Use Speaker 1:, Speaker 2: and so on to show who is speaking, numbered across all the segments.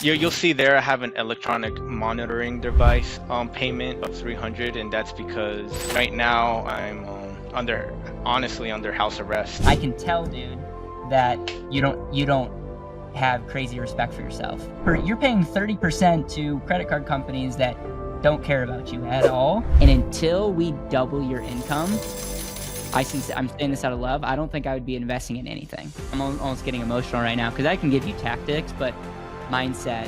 Speaker 1: You'll see there I have an electronic monitoring device payment of 300, and that's because right now I'm under honestly under house arrest.
Speaker 2: I can tell, dude, that you don't have crazy respect for yourself. You're paying 30% to credit card companies that don't care about you at all. And until we double your income, I'm saying this out of love, I don't think I would be investing in anything. I'm almost getting emotional right now because I can give you tactics, but mindset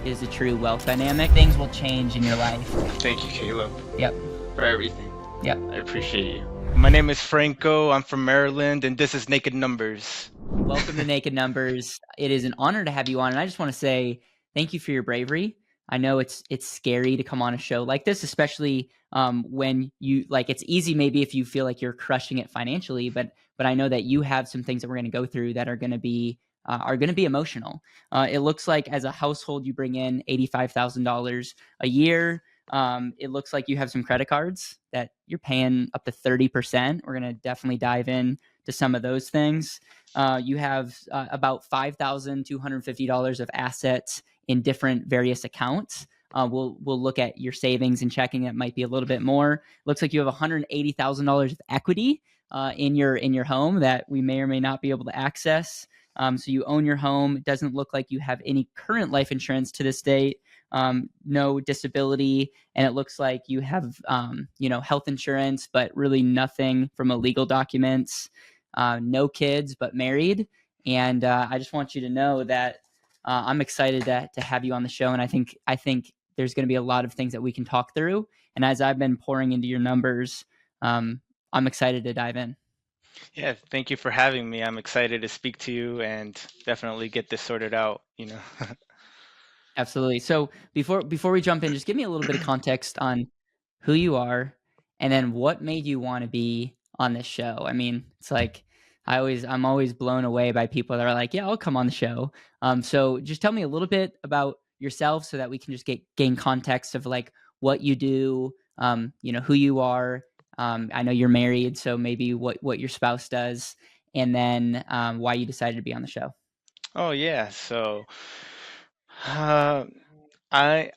Speaker 2: is a true wealth dynamic. Things will change in your life.
Speaker 1: Thank you, Caleb,
Speaker 2: Yep.
Speaker 1: for everything.
Speaker 2: Yep.
Speaker 1: I appreciate you. My name is Franco. I'm from Maryland, and this is Naked Numbers.
Speaker 2: Welcome to Naked Numbers. It is an honor to have you on, and I just want to say thank you for your bravery. I know it's scary to come on a show like this, especially when you like. It's easy maybe if you feel like you're crushing it financially, but I know that you have some things that we're going to go through that are going to be emotional. It looks like as a household you bring in $85,000 a year. It looks like you have some credit cards that you're paying up to 30%. We're going to definitely dive in to some of those things. You have about $5,250 of assets in different various accounts. We'll look at your savings and checking. That might be a little bit more. Looks like you have $180,000 of equity in your home that we may or may not be able to access. So you own your home. It doesn't look like you have any current life insurance to this date. No disability, and it looks like you have health insurance, but really nothing from a legal documents. No kids, but married. And I just want you to know that I'm excited to have you on the show, and I think there's going to be a lot of things that we can talk through. And as I've been pouring into your numbers, I'm excited to dive in.
Speaker 1: Yeah, thank you for having me. I'm excited to speak to you and definitely get this sorted out, you know.
Speaker 2: Absolutely. So before we jump in, just give me a little bit of context on who you are, and then what made you want to be on this show. I mean, it's like I'm always blown away by people that are like, yeah, I'll come on the show. So just tell me a little bit about yourself so that we can just gain context of like what you do, who you are. I know you're married, so maybe what your spouse does, and then why you decided to be on the show.
Speaker 1: Oh yeah, so uh, I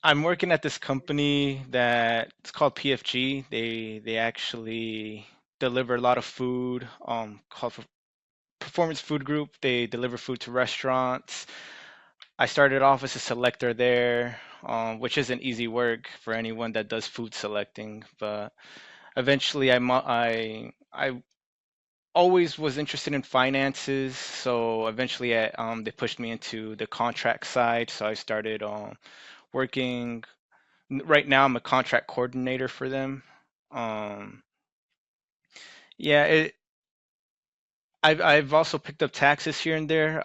Speaker 1: I'm working at this company that it's called PFG. They actually deliver a lot of food, called Performance Food Group. They deliver food to restaurants. I started off as a selector there, which isn't easy work for anyone that does food selecting, but eventually I always was interested in finances, so eventually they pushed me into the contract side. So I started working. Right now, I'm a contract coordinator for them. Um, yeah, I've also picked up taxes here and there.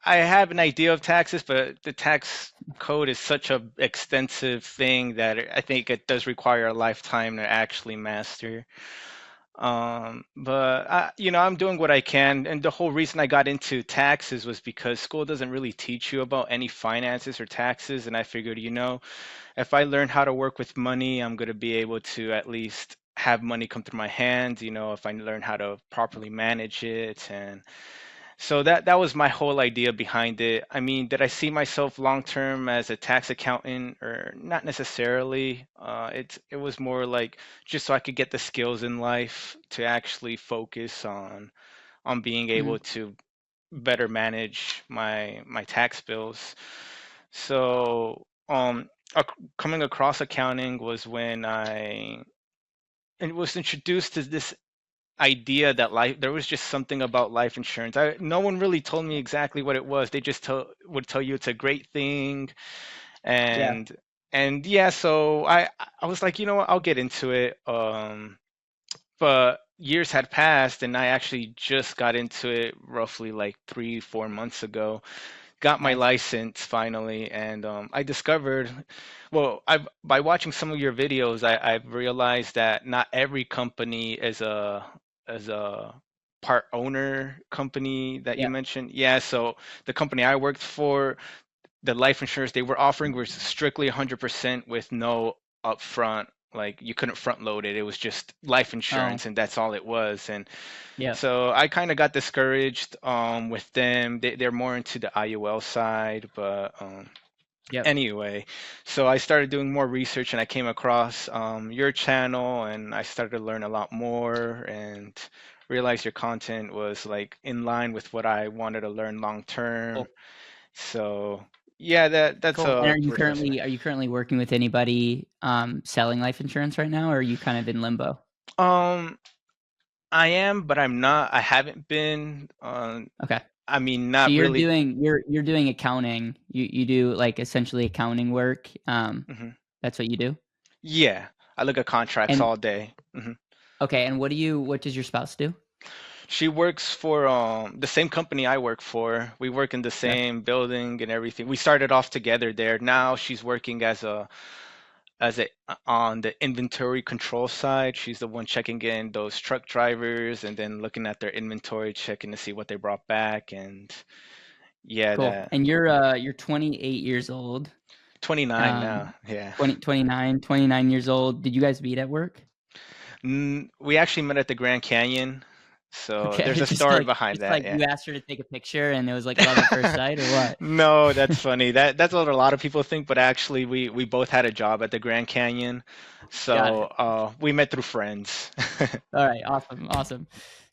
Speaker 1: I have an idea of taxes, but the tax code is such a extensive thing that I think it does require a lifetime to actually master. But I'm doing what I can, and the whole reason I got into taxes was because school doesn't really teach you about any finances or taxes, and I figured, if I learn how to work with money, I'm going to be able to at least have money come through my hands, if I learn how to properly manage it. And so that was my whole idea behind it. I mean, did I see myself long term as a tax accountant or not necessarily? It was more like just so I could get the skills in life to actually focus on being able
Speaker 2: Mhm.
Speaker 1: to better manage my tax bills. So coming across accounting was when I and was introduced to this idea that there was just something about life insurance. No one really told me exactly what it was. They just would tell you it's a great thing,
Speaker 2: Yeah.
Speaker 1: and yeah. So I was like, you know what, I'll get into it. But years had passed, and I actually just got into it roughly like 3 4 months ago. Got my
Speaker 2: Nice.
Speaker 1: license finally, and I discovered, well, by watching some of your videos, I've realized that not every company is a part owner company that you
Speaker 2: Yeah.
Speaker 1: mentioned. Yeah, so the company I worked for, the life insurance they were offering was strictly 100% with no upfront. like you couldn't front load it. It was just life
Speaker 2: Oh,
Speaker 1: insurance, and that's all it was. And
Speaker 2: yep,
Speaker 1: so I kind of got discouraged with them. They're more into the IUL side, but
Speaker 2: yep.
Speaker 1: anyway, so I started doing more research and I came across your channel and I started to learn a lot more and realized your content was like in line with what I wanted to learn long term.
Speaker 2: Cool,
Speaker 1: So yeah, that's
Speaker 2: cool. And
Speaker 1: a brief essay.
Speaker 2: are you currently working with anybody selling life insurance right now, or are you kind of in limbo?
Speaker 1: Um, I am, but I'm not. I haven't been.
Speaker 2: Okay.
Speaker 1: I mean,
Speaker 2: So
Speaker 1: not really.
Speaker 2: you're doing accounting. You do like essentially accounting work.
Speaker 1: Hmm.
Speaker 2: That's what you do.
Speaker 1: Yeah, I look at contracts
Speaker 2: And
Speaker 1: all day.
Speaker 2: okay, and what does your spouse do?
Speaker 1: She works for the same company I work for. We work in the
Speaker 2: Okay,
Speaker 1: same building and everything. We started off together there. Now she's working as a on the inventory control side. She's the one checking in those truck drivers and then looking at their inventory, checking to see what they brought back. And yeah,
Speaker 2: cool.
Speaker 1: that
Speaker 2: And you're 28 years old.
Speaker 1: 29 now. Yeah.
Speaker 2: 29 years old. Did you guys meet at work?
Speaker 1: We actually met at the Grand Canyon. So there's
Speaker 2: Okay,
Speaker 1: a story behind that. Yeah.
Speaker 2: you asked her to take a picture and it was like love at first sight or what?
Speaker 1: No, that's funny. That's what a lot of people think, but actually we both had a job at the Grand Canyon.
Speaker 2: Got
Speaker 1: So
Speaker 2: it.
Speaker 1: we met through friends.
Speaker 2: All right, awesome, awesome.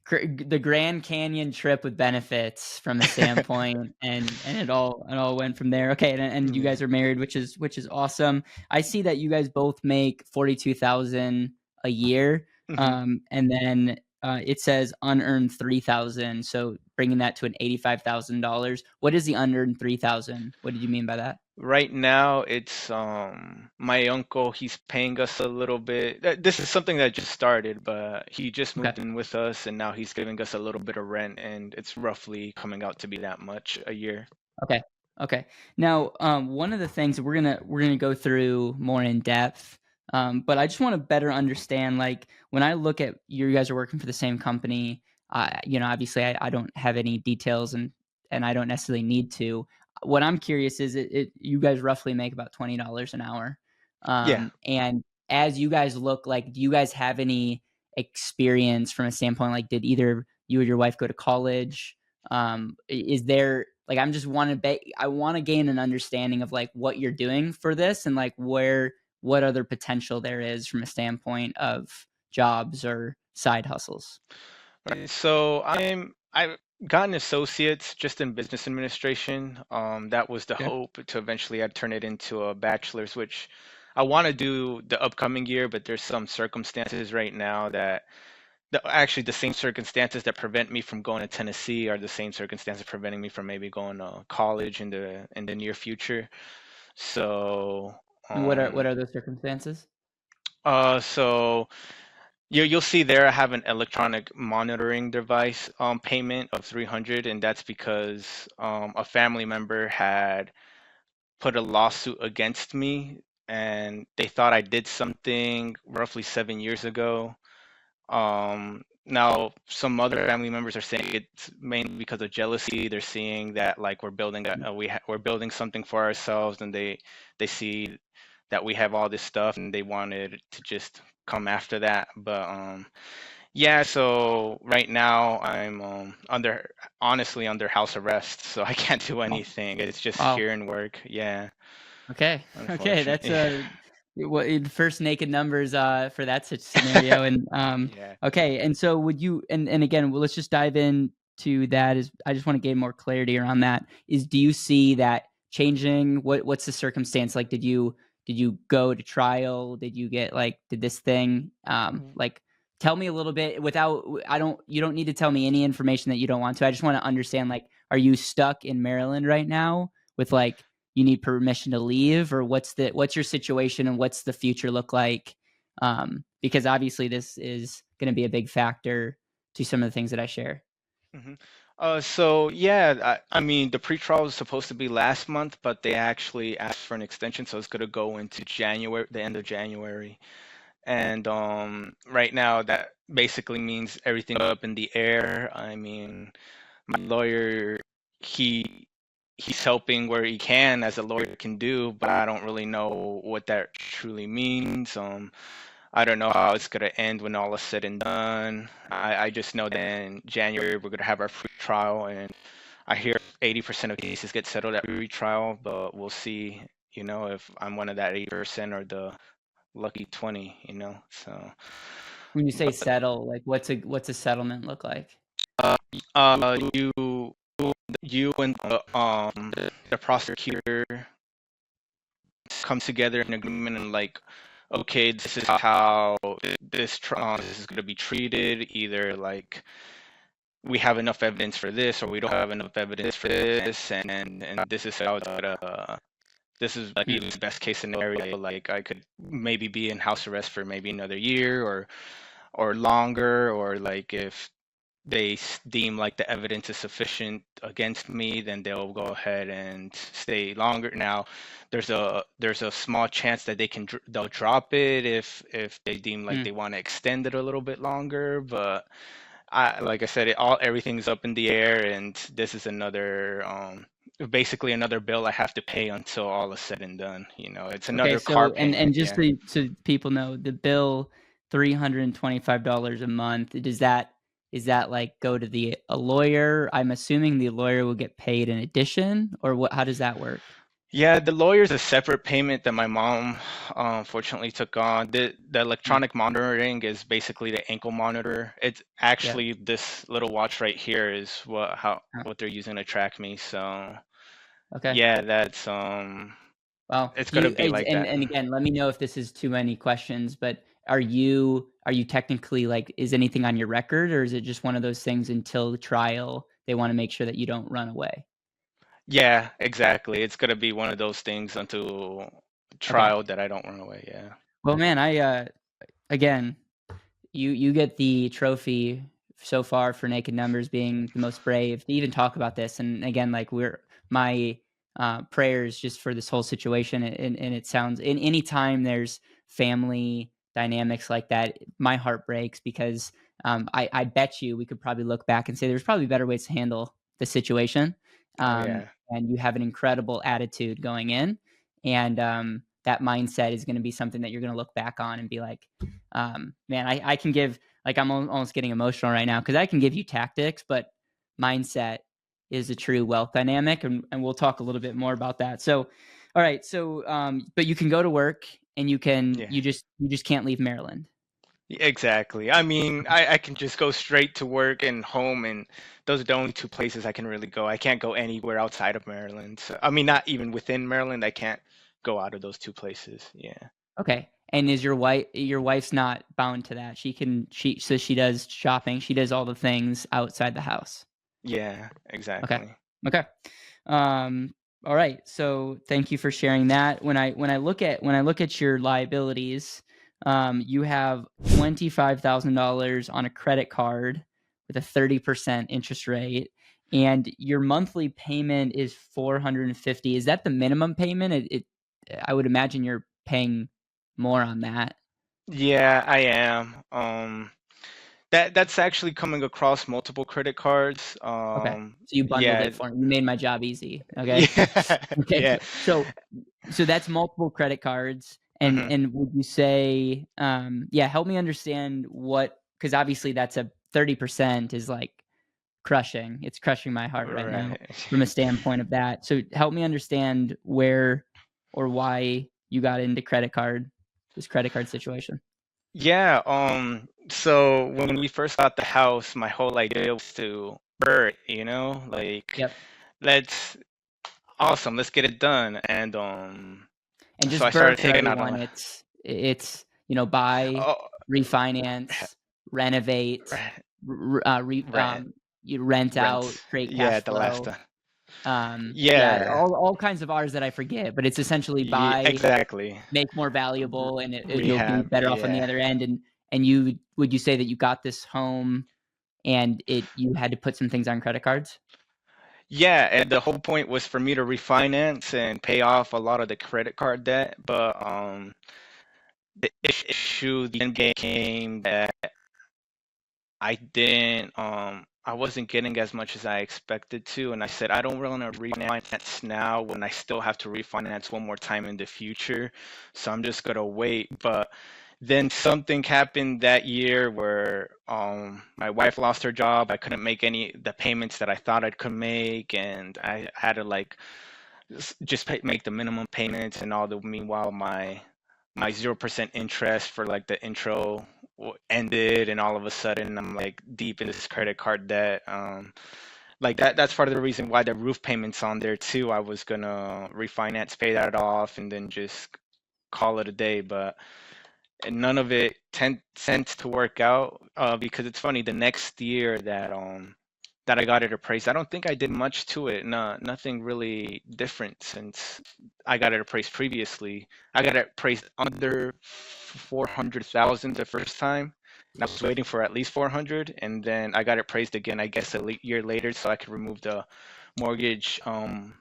Speaker 2: The Grand Canyon trip with benefits from a standpoint, and it all went from there. Okay, and you
Speaker 1: Yeah.
Speaker 2: guys are married, which is awesome. I see that you guys both make 42,000 a year,
Speaker 1: Hmm.
Speaker 2: and then it says unearned 3,000. So bringing that to an $85,000. What is the unearned 3,000? What did you mean by that?
Speaker 1: Right now it's my uncle, he's paying us a little bit. This is something that just started, but he just
Speaker 2: Okay.
Speaker 1: moved in with us and now he's giving us a little bit of rent and it's roughly coming out to be that much a year.
Speaker 2: Okay. Okay. Now, one of the things we're gonna go through more in depth, but I just want to better understand. Like when I look at you guys are working for the same company. Obviously, I don't have any details, and I don't necessarily need to. What I'm curious is, you guys roughly make about $20 an hour,
Speaker 1: Yeah.
Speaker 2: and as you guys look, like, do you guys have any experience from a standpoint? Like, did either you or your wife go to college? Is there like I want to gain an understanding of like what you're doing for this and like what other potential there is from a standpoint of jobs or side hustles.
Speaker 1: Right. So I've gotten associates just in business administration. That was the
Speaker 2: Okay.
Speaker 1: hope to eventually I'd turn it into a bachelor's, which I want to do the upcoming year, but there's some circumstances right now that actually the same circumstances that prevent me from going to Tennessee are the same circumstances preventing me from maybe going to college in the near future. So
Speaker 2: And what are those circumstances?
Speaker 1: so you'll see there I have an electronic monitoring device payment of 300, and that's because a family member had put a lawsuit against me, and they thought I did something roughly 7 years ago. Now some other family members are saying it's mainly because of jealousy. They're seeing that like we're building something for ourselves, and they see that we have all this stuff, and they wanted to just come after that. But yeah, so right now I'm under honestly under house arrest, so I can't do
Speaker 2: Oh,
Speaker 1: anything. It's just
Speaker 2: wow.
Speaker 1: here in work. Yeah,
Speaker 2: Okay. Okay. That's
Speaker 1: unfortunately.
Speaker 2: what first naked numbers for that such scenario. And
Speaker 1: Yeah.
Speaker 2: okay. And so would you and again, well, let's just dive into that. Is I just want to gain more clarity around that. Is do you see that changing? What's the circumstance like? Did you go to trial? Did you get like did this thing like tell me a little bit without I don't you don't need to tell me any information that you don't want to. I just want to understand like are you stuck in Maryland right now with like you need permission to leave or what's your situation and what's the future look like because obviously this is going to be a big factor to some of the things that I share.
Speaker 1: Hmm. So yeah, I mean the pre-trial was supposed to be last month, but they actually asked for an extension, so it's gonna go into January, the end of January. And right now that basically means everything up in the air. I mean, my lawyer, he he's helping where he can as a lawyer can do, but I don't really know what that truly means. I don't know how it's gonna end when all is said and done. I just know that in January we're gonna have our free trial, and I hear 80% of cases get settled at free trial, but we'll see, if I'm one of that 80% or the lucky 20. So,
Speaker 2: When you say
Speaker 1: but
Speaker 2: settle, like what's a settlement look like?
Speaker 1: uh, uh, you you and the prosecutor come together in agreement and like, okay, this is how this is going to be treated. Either like we have enough evidence for this, or we don't have enough evidence for this, and this is how it's gonna. This is be
Speaker 2: Hmm.
Speaker 1: the best case scenario. Like I could maybe be in house arrest for maybe another year or longer, or like if they deem like the evidence is sufficient against me, then they'll go ahead and stay longer. Now, there's a small chance that they'll drop it if they deem like
Speaker 2: Hmm.
Speaker 1: they want to extend it a little bit longer. But like I said, everything's up in the air, and this is another basically another bill I have to pay until all is said and done. It's
Speaker 2: Okay,
Speaker 1: another car
Speaker 2: so and
Speaker 1: payment.
Speaker 2: just
Speaker 1: Yeah.
Speaker 2: so people know, the bill $325 a month. Is that like go to a lawyer? I'm assuming the lawyer will get paid in addition, or what? How does that work?
Speaker 1: Yeah, the lawyer's a separate payment that my mom unfortunately took on. The
Speaker 2: Hmm.
Speaker 1: electronic monitoring is basically the ankle monitor. It's
Speaker 2: Yeah.
Speaker 1: actually this little watch right here is
Speaker 2: Huh.
Speaker 1: what they're using to track me. So
Speaker 2: Okay.
Speaker 1: yeah, that's
Speaker 2: Well,
Speaker 1: it's
Speaker 2: do
Speaker 1: gonna
Speaker 2: you
Speaker 1: be like that.
Speaker 2: and again, let me know if this is too many questions, but are you technically like is anything on your record, or is it just one of those things until the trial they want to make sure that you don't run away?
Speaker 1: Yeah, exactly. It's gonna be one of those things until
Speaker 2: Okay.
Speaker 1: trial that I don't run away. Yeah.
Speaker 2: Well, man, again, you get the trophy so far for Naked Numbers being the most brave to even talk about this. And again, like my prayers just for this whole situation. And it sounds in any time there's family dynamics like that, my heart breaks because I bet you we could probably look back and say there's probably better ways to handle the situation.
Speaker 1: Oh
Speaker 2: Um,
Speaker 1: yeah.
Speaker 2: and you have an incredible attitude going in, and that mindset is going to be something that you're going to look back on and be like, man, I can give like almost getting emotional right now because I can give you tactics, but mindset is a true wealth dynamic, and we'll talk a little bit more about that. So, all right, so but you can go to work and
Speaker 1: Yeah.
Speaker 2: you just can't leave Maryland.
Speaker 1: Exactly. I mean, I can just go straight to work and home, and those are the only two places I can really go. I can't go anywhere outside of Maryland. So, I mean, not even within Maryland. I can't go out of those two places. Yeah.
Speaker 2: Okay, and is your wife's not bound to that? She does shopping, she does all the things outside the house.
Speaker 1: Yeah,
Speaker 2: Okay.
Speaker 1: exactly.
Speaker 2: Okay. Um, all right. So thank you for sharing that. When I look at your liabilities, you have $25,000 on a credit card with a 30% interest rate, and your monthly payment is 450. Is that the minimum payment? I would imagine you're paying more on that.
Speaker 1: Yeah, I am. That's actually coming across multiple credit cards.
Speaker 2: Okay. So you bundled
Speaker 1: Yeah,
Speaker 2: it for me. You made my job easy. Okay.
Speaker 1: yeah,
Speaker 2: Okay.
Speaker 1: yeah.
Speaker 2: So that's multiple credit cards, and
Speaker 1: Hmm.
Speaker 2: and would you say, yeah, help me understand because obviously that's a 30% is like crushing. It's crushing my heart right now
Speaker 1: Right.
Speaker 2: from a standpoint of that. So help me understand where or why you got into this credit card situation.
Speaker 1: Yeah, so when we first got the house, my whole idea was to like
Speaker 2: Yep.
Speaker 1: let's awesome, let's get it done. And
Speaker 2: And
Speaker 1: so I
Speaker 2: just
Speaker 1: started
Speaker 2: Burr for
Speaker 1: taking out a
Speaker 2: everyone,
Speaker 1: lot.
Speaker 2: it's buy,
Speaker 1: Oh,
Speaker 2: refinance, renovate,
Speaker 1: right, right,
Speaker 2: you rent out,
Speaker 1: rent.
Speaker 2: create
Speaker 1: Yeah,
Speaker 2: cash
Speaker 1: the last
Speaker 2: flow.
Speaker 1: time.
Speaker 2: Yeah,
Speaker 1: Yeah,
Speaker 2: all kinds of R's that I forget, but it's essentially
Speaker 1: yeah,
Speaker 2: buy,
Speaker 1: exactly.
Speaker 2: make more valuable, and you'll be
Speaker 1: Rehab,
Speaker 2: better off on the
Speaker 1: yeah.
Speaker 2: other end. And would you say that you got this home and you had to put some things on credit cards?
Speaker 1: Yeah, and the whole point was for me to refinance and pay off a lot of the credit card debt, but the issue the end game came that I didn't I wasn't getting as much as I expected to, and I said I don't really want to refinance now when I still have to refinance one more time in the future. So I'm just gonna wait. But then something happened that year where my wife lost her job. I couldn't make any the payments that I thought I could make, and I had to like just make the minimum payments and all the meanwhile my 0% interest for like the intro ended, and all of a sudden I'm like deep in this credit card debt. Like that's part of the reason why the roof payments on there too. I was gonna refinance, pay that off, and then just call it a day, but and none of it tends to work out, because it's funny, the next year that I got it appraised, I don't think I did much to it. No, nothing really different since I got it appraised previously. I got it appraised under 400,000 the first time, and I was waiting for at least 400, and then I got it appraised again, I guess year later, so I could remove mortgage um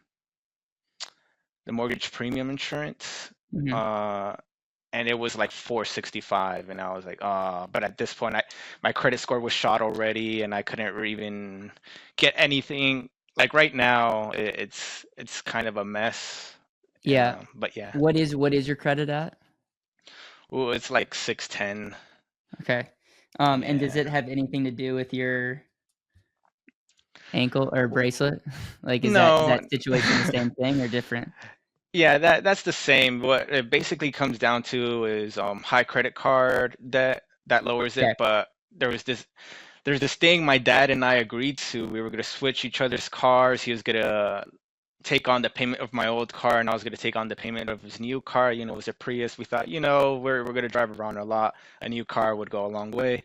Speaker 1: the mortgage premium insurance.
Speaker 2: Mhm.
Speaker 1: Uh, and it was like 465, and I was like, but at this point my credit score was shot already, and I couldn't even get anything. Like right now it's kind of a mess.
Speaker 2: Yeah.
Speaker 1: But yeah.
Speaker 2: What is your credit at?
Speaker 1: Well, it's like 610.
Speaker 2: Okay. And does
Speaker 1: Yeah.
Speaker 2: it have anything to do with your ankle or bracelet? Like, is
Speaker 1: No.
Speaker 2: that situation the same thing or different?
Speaker 1: Yeah, that's the same. What it basically comes down to is high credit card debt that lowers
Speaker 2: Okay.
Speaker 1: it. But there was this there's this thing my dad and I agreed to. We were gonna switch each other's cars. He was gonna take on the payment of my old car, and I was gonna take on the payment of his new car. You know, it was a Prius. We thought, we're gonna drive around a lot. A new car would go a long way.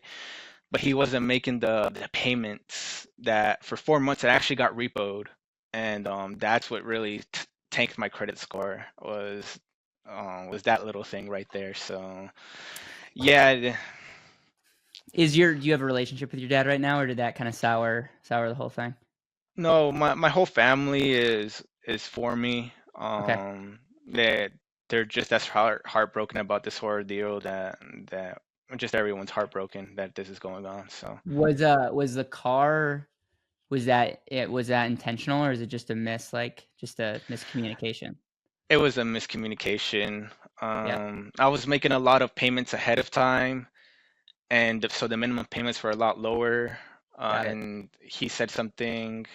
Speaker 1: But he wasn't making the payments that for 4 months it actually got repoed, and that's what really tanked my credit score was that little thing right there. So yeah.
Speaker 2: Do you have a relationship with your dad right now, or did that kind of sour the whole thing?
Speaker 1: No, my whole family is for me.
Speaker 2: Okay.
Speaker 1: They're just as heartbroken about this horror deal that just everyone's heartbroken that this is going on. So
Speaker 2: Was the car was that intentional, or is it just just a miscommunication?
Speaker 1: it was a miscommunication.
Speaker 2: Yeah,
Speaker 1: I was making a lot of payments ahead of time, and so the minimum payments were a lot lower.
Speaker 2: got it.
Speaker 1: And he said something,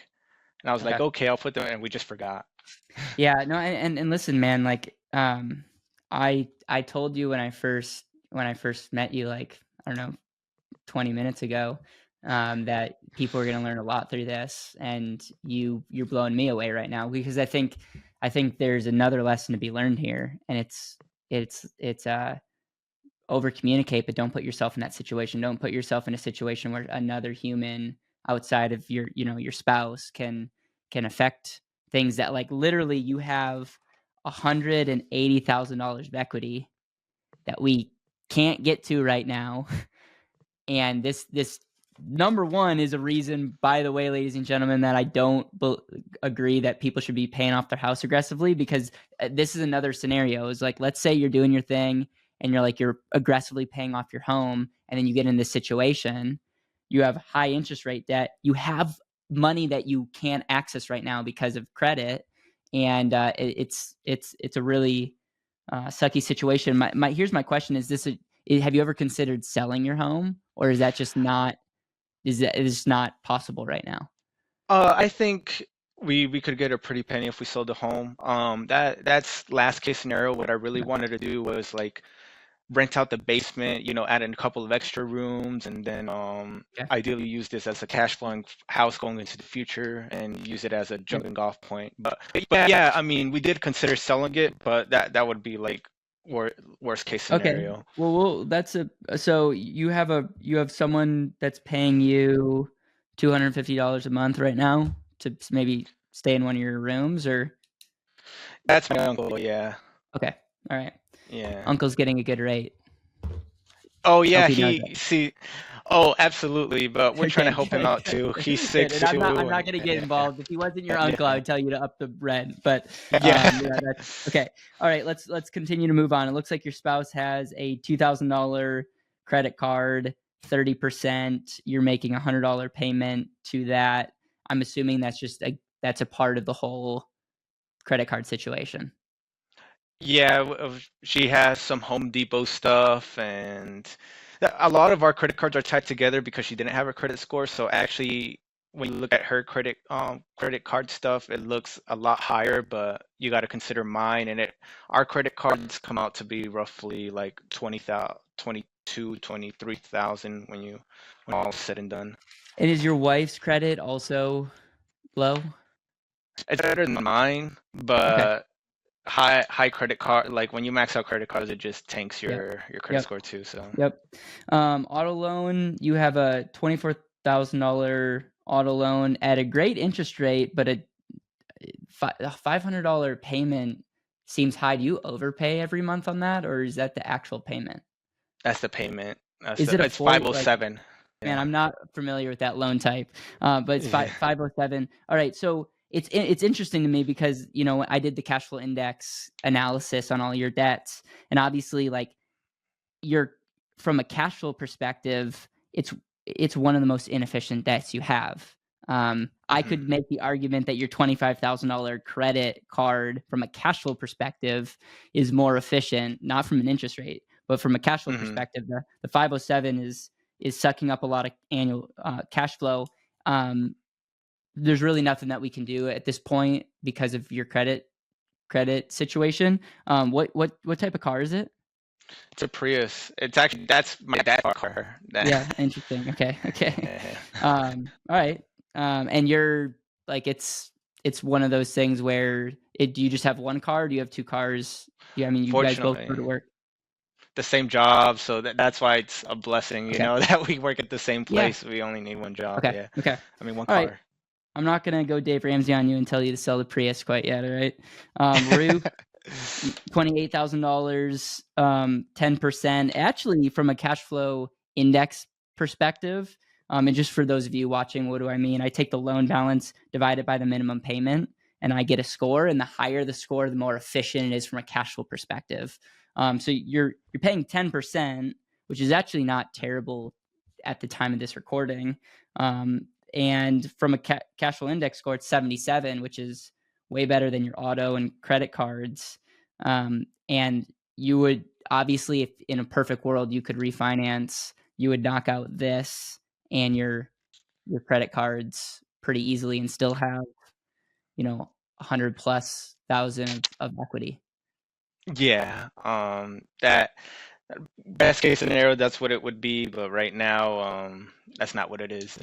Speaker 1: and I was like,
Speaker 2: Okay.
Speaker 1: okay, I'll put them, and we just forgot.
Speaker 2: Yeah, no, and listen, man, like, I told you when I first met you, like, I don't know, 20 minutes ago, that people are gonna learn a lot through this, and you're blowing me away right now because I think there's another lesson to be learned here, and it's over communicate, but don't put yourself in that situation. Don't put yourself in a situation where another human outside of your spouse can affect things that, like, literally you have $180,000 of equity that we can't get to right now. And this number one is a reason, by the way, ladies and gentlemen, that I don't agree that people should be paying off their house aggressively, because this is another scenario. Is like, let's say you're doing your thing and you're aggressively paying off your home, and then you get in this situation. You have high interest rate debt. You have money that you can't access right now because of credit, and it's a really sucky situation. Here's my question: have you ever considered selling your home, or is that just not is not possible right now?
Speaker 1: I think we could get a pretty penny if we sold the home. That's last case scenario. What I really
Speaker 2: Yeah.
Speaker 1: wanted to do was like rent out the basement, add in a couple of extra rooms, and then
Speaker 2: Okay.
Speaker 1: ideally use this as a cash flowing house going into the future and use it as a
Speaker 2: Yeah.
Speaker 1: jumping off point. But yeah, I mean, we did consider selling it, but that would be like worst case
Speaker 2: Okay.
Speaker 1: scenario.
Speaker 2: Well, that's so you have someone that's paying you $250 a month right now to maybe stay in one of your rooms, or
Speaker 1: That's my uncle, yeah.
Speaker 2: okay, all right.
Speaker 1: Yeah.
Speaker 2: Uncle's getting a good rate.
Speaker 1: Oh
Speaker 2: Hope
Speaker 1: yeah,
Speaker 2: he knows
Speaker 1: he see. Oh, absolutely. But we're trying to
Speaker 2: Okay,
Speaker 1: help him
Speaker 2: good,
Speaker 1: out too. He's
Speaker 2: good.
Speaker 1: sick
Speaker 2: And I'm
Speaker 1: too,
Speaker 2: not
Speaker 1: and
Speaker 2: gonna get
Speaker 1: yeah,
Speaker 2: involved. If he wasn't your uncle, I
Speaker 1: yeah,
Speaker 2: would tell you to up the rent. But
Speaker 1: yeah.
Speaker 2: yeah, that's okay. All right, let's continue to move on. It looks like your spouse has a $2,000 credit card. 30%, you're making $100 payment to that. I'm assuming that's a part of the whole credit card situation.
Speaker 1: Yeah, she has some Home Depot stuff, and a lot of our credit cards are tied together because she didn't have a credit score. So actually, when you look at her credit card stuff, it looks a lot higher, but you got to consider mine, and it our credit cards come out to be roughly like 20,000, 22, 23,000 when all is said and done.
Speaker 2: And is your wife's credit also low?
Speaker 1: It's better than mine,
Speaker 2: Okay.
Speaker 1: but high credit card, like when you max out credit cards, it just tanks
Speaker 2: Yep.
Speaker 1: your credit
Speaker 2: Yep.
Speaker 1: score too. So
Speaker 2: Yep. Auto loan, you have a $24,000 auto loan at a great interest rate, but a $500 payment seems high. Do you overpay every month on that, or is that the actual payment?
Speaker 1: that's the payment.
Speaker 2: Is it a
Speaker 1: It's
Speaker 2: full like
Speaker 1: 507.
Speaker 2: man,
Speaker 1: Yeah.
Speaker 2: I'm not familiar with that loan type, but it's
Speaker 1: Yeah.
Speaker 2: 507. All right, so it's interesting to me because I did the cash flow index analysis on all your debts, and obviously, like you're from a cash flow perspective, it's one of the most inefficient debts you have. I
Speaker 1: Hmm.
Speaker 2: could make the argument that your $25,000 credit card, from a cash flow perspective, is more efficient, not from an interest rate, but from a cash flow
Speaker 1: Hmm.
Speaker 2: perspective. The 507 is sucking up a lot of annual cash flow. Um, there's really nothing that we can do at this point because of your credit situation. What type of car is it?
Speaker 1: It's a Prius. It's actually that's my dad's car.
Speaker 2: Yeah, interesting. Okay, okay.
Speaker 1: Yeah.
Speaker 2: All right. And you're like, it's one of those things where do you just have one car? Do you have two cars? Yeah, I mean, you guys both go
Speaker 1: Fortunately,
Speaker 2: to work.
Speaker 1: the same job, so that's why it's a blessing,
Speaker 2: Okay.
Speaker 1: that we work at the same
Speaker 2: Yeah.
Speaker 1: place. We only need one job.
Speaker 2: Okay.
Speaker 1: Yeah,
Speaker 2: Okay.
Speaker 1: I mean one
Speaker 2: All right.
Speaker 1: car.
Speaker 2: I'm not gonna go Dave Ramsey on you and tell you to sell the Prius quite yet. All right. Roof, $28,000, 10%. Actually, from a cash flow index perspective, and just for those of you watching, what do I mean? I take the loan balance, divide it by the minimum payment, and I get a score. And the higher the score, the more efficient it is from a cash flow perspective. So you're paying 10%, which is actually not terrible at the time of this recording. And from a cash flow index score, it's 77, which is way better than your auto and credit cards. And you would obviously, if in a perfect world, you could refinance, you would knock out this and your credit cards pretty easily and still have, 100 plus thousand of equity.
Speaker 1: Yeah, that best case scenario, that's what it would be, but right now, that's not what it is.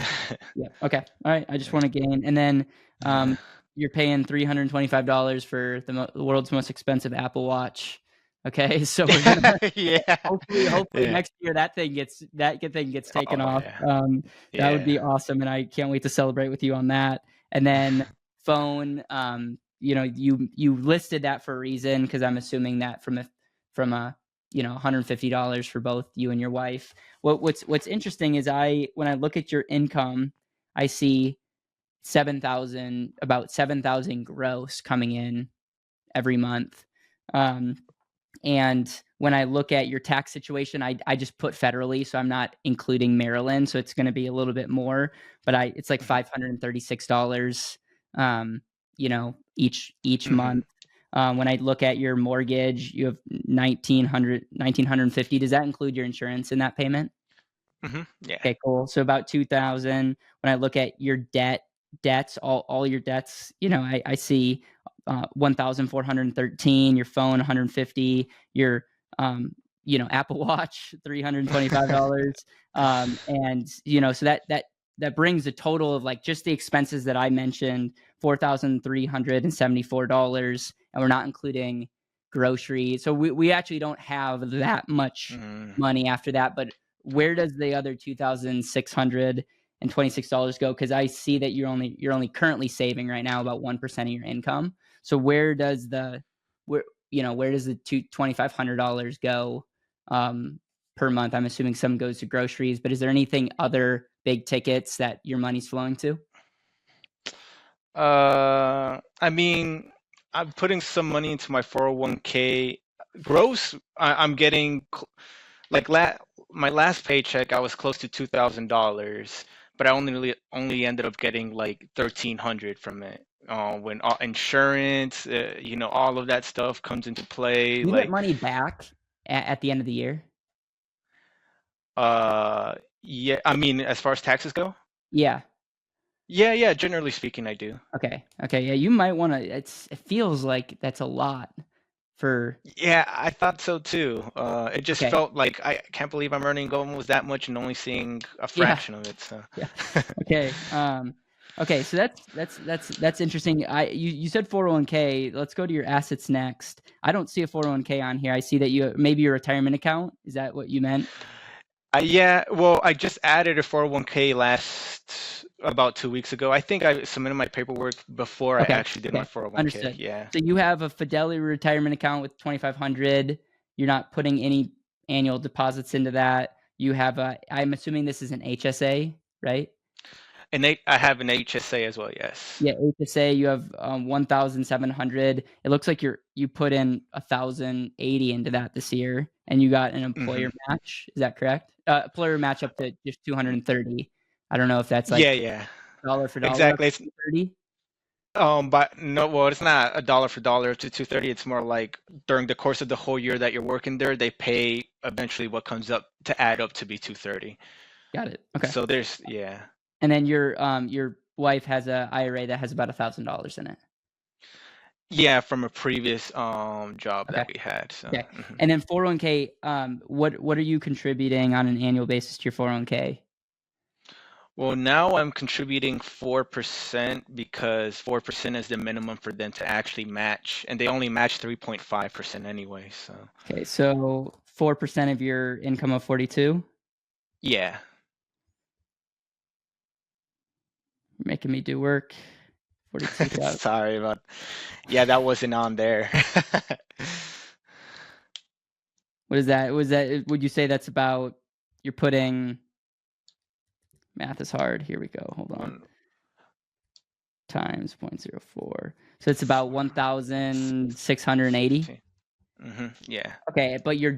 Speaker 2: Yeah. Okay. All right. I just want to gain. And then
Speaker 1: Yeah.
Speaker 2: you're paying $325 for the world's most expensive Apple Watch. Okay. So we're gonna
Speaker 1: Yeah.
Speaker 2: hopefully
Speaker 1: Yeah.
Speaker 2: next year that thing gets taken
Speaker 1: Oh
Speaker 2: off.
Speaker 1: yeah.
Speaker 2: That would be
Speaker 1: Yeah.
Speaker 2: awesome, and I can't wait to celebrate with you on that. And then phone, you listed that for a reason because I'm assuming that from a $150 for both you and your wife. What's interesting is when I look at your income, I see about 7,000 gross coming in every month. Um, and when I look at your tax situation, I just put federally, so I'm not including Maryland, so it's going to be a little bit more, but it's like
Speaker 1: Mhm.
Speaker 2: $536, each
Speaker 1: Mhm.
Speaker 2: month. When I look at your mortgage, you have 1,950. Does that include your insurance in that payment?
Speaker 1: Mhm. Yeah.
Speaker 2: Okay, cool. So about 2,000. When I look at your debts, all your debts, I see 1,413, your phone 150, your Apple Watch $325. And so that brings a total of like just the expenses that I mentioned, $4,374, and we're not including groceries. So we actually don't have that much
Speaker 1: Mm.
Speaker 2: money after that, but where does the other $2,626 go? Because I see that you're only currently saving right now about 1% of your income. So where does the $2,500 go per month? I'm assuming some goes to groceries, but is there anything other big tickets that your money's flowing to?
Speaker 1: I mean, I'm putting some money into my 401k. Gross, I'm getting. like my last paycheck, I was close to $2,000, but I only ended up getting like 1,300 from it. When all insurance, all of that stuff comes into play,
Speaker 2: Do you get
Speaker 1: like,
Speaker 2: money back at the end of the year?
Speaker 1: yeah, I mean, as far as taxes go,
Speaker 2: Yeah.
Speaker 1: yeah, yeah, generally speaking, I do.
Speaker 2: Okay. Okay. Yeah, you might want to. It feels like that's a lot for.
Speaker 1: Yeah, I thought so too. It just
Speaker 2: Okay.
Speaker 1: felt like I can't believe I'm earning almost that much and only seeing a
Speaker 2: Yeah.
Speaker 1: fraction of it. So,
Speaker 2: Yeah. Okay. Okay. So that's interesting. You said 401k. Let's go to your assets next. I don't see a 401k on here. I see that you maybe your retirement account. Is that what you meant?
Speaker 1: yeah, well, I just added a 401k last about 2 weeks ago. I think I submitted my paperwork before I
Speaker 2: Okay.
Speaker 1: actually did my
Speaker 2: Okay.
Speaker 1: 401k.
Speaker 2: Understood.
Speaker 1: Yeah.
Speaker 2: So you have a Fidelity retirement account with 2,500. You're not putting any annual deposits into that. You have a. I'm assuming this is an HSA, right?
Speaker 1: And I have an HSA as well, yes.
Speaker 2: Yeah, HSA. You have 1,700. It looks like you put in 1,080 into that this year, and you got an
Speaker 1: Hmm.
Speaker 2: employer match. Is that correct? Employer match up to just 230. I don't know if that's
Speaker 1: Yeah,
Speaker 2: like
Speaker 1: yeah.
Speaker 2: dollar for dollar up
Speaker 1: Exactly.
Speaker 2: to
Speaker 1: It's
Speaker 2: 230.
Speaker 1: but no, well, it's not a dollar for dollar to 230. It's more like during the course of the whole year that you're working there, they pay eventually what comes up to add up to be 230.
Speaker 2: Got it. Okay.
Speaker 1: So there's, yeah.
Speaker 2: And then your wife has a IRA that has about $1,000 in it.
Speaker 1: Yeah, from a previous job
Speaker 2: Okay.
Speaker 1: that we had. So
Speaker 2: Okay.
Speaker 1: mhm.
Speaker 2: And then 401k, what are you contributing on an annual basis to your 401k?
Speaker 1: Well, now I'm contributing 4% because 4% is the minimum for them to actually match, and they only match 3.5% anyway. So
Speaker 2: Okay, so 4% of your income of 42.
Speaker 1: yeah.
Speaker 2: You're making me do work. 42,000.
Speaker 1: Sorry about. Yeah, that wasn't on there.
Speaker 2: What is that? Was that? Would you say that's about? You're putting. Math is hard. Here we go. Hold on.
Speaker 1: One,
Speaker 2: Times 0.04. So it's about 1,680.
Speaker 1: 16. Yeah.
Speaker 2: Okay, but you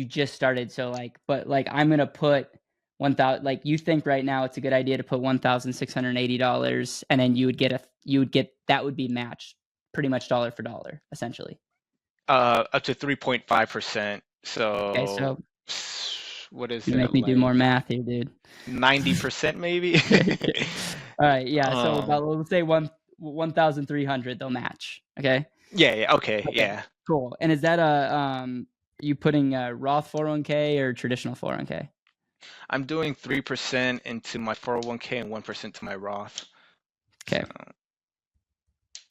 Speaker 2: just started, so but I'm gonna put 1,000. Like you think right now it's a good idea to put $1,680, and then you would get that would be matched pretty much dollar for dollar, essentially.
Speaker 1: Up to 3.5%.
Speaker 2: Okay,
Speaker 1: So
Speaker 2: so
Speaker 1: what is
Speaker 2: you make
Speaker 1: that
Speaker 2: me do more
Speaker 1: like?
Speaker 2: math here, dude.
Speaker 1: 90% maybe?
Speaker 2: All right, yeah. So
Speaker 1: Um,
Speaker 2: about let's say 1,300 they'll match. Okay.
Speaker 1: yeah, yeah, okay,
Speaker 2: Okay.
Speaker 1: yeah.
Speaker 2: Cool. And is that a you putting a Roth 401k or traditional 401k?
Speaker 1: I'm doing 3% into my 401k and 1% to my Roth. So
Speaker 2: Okay.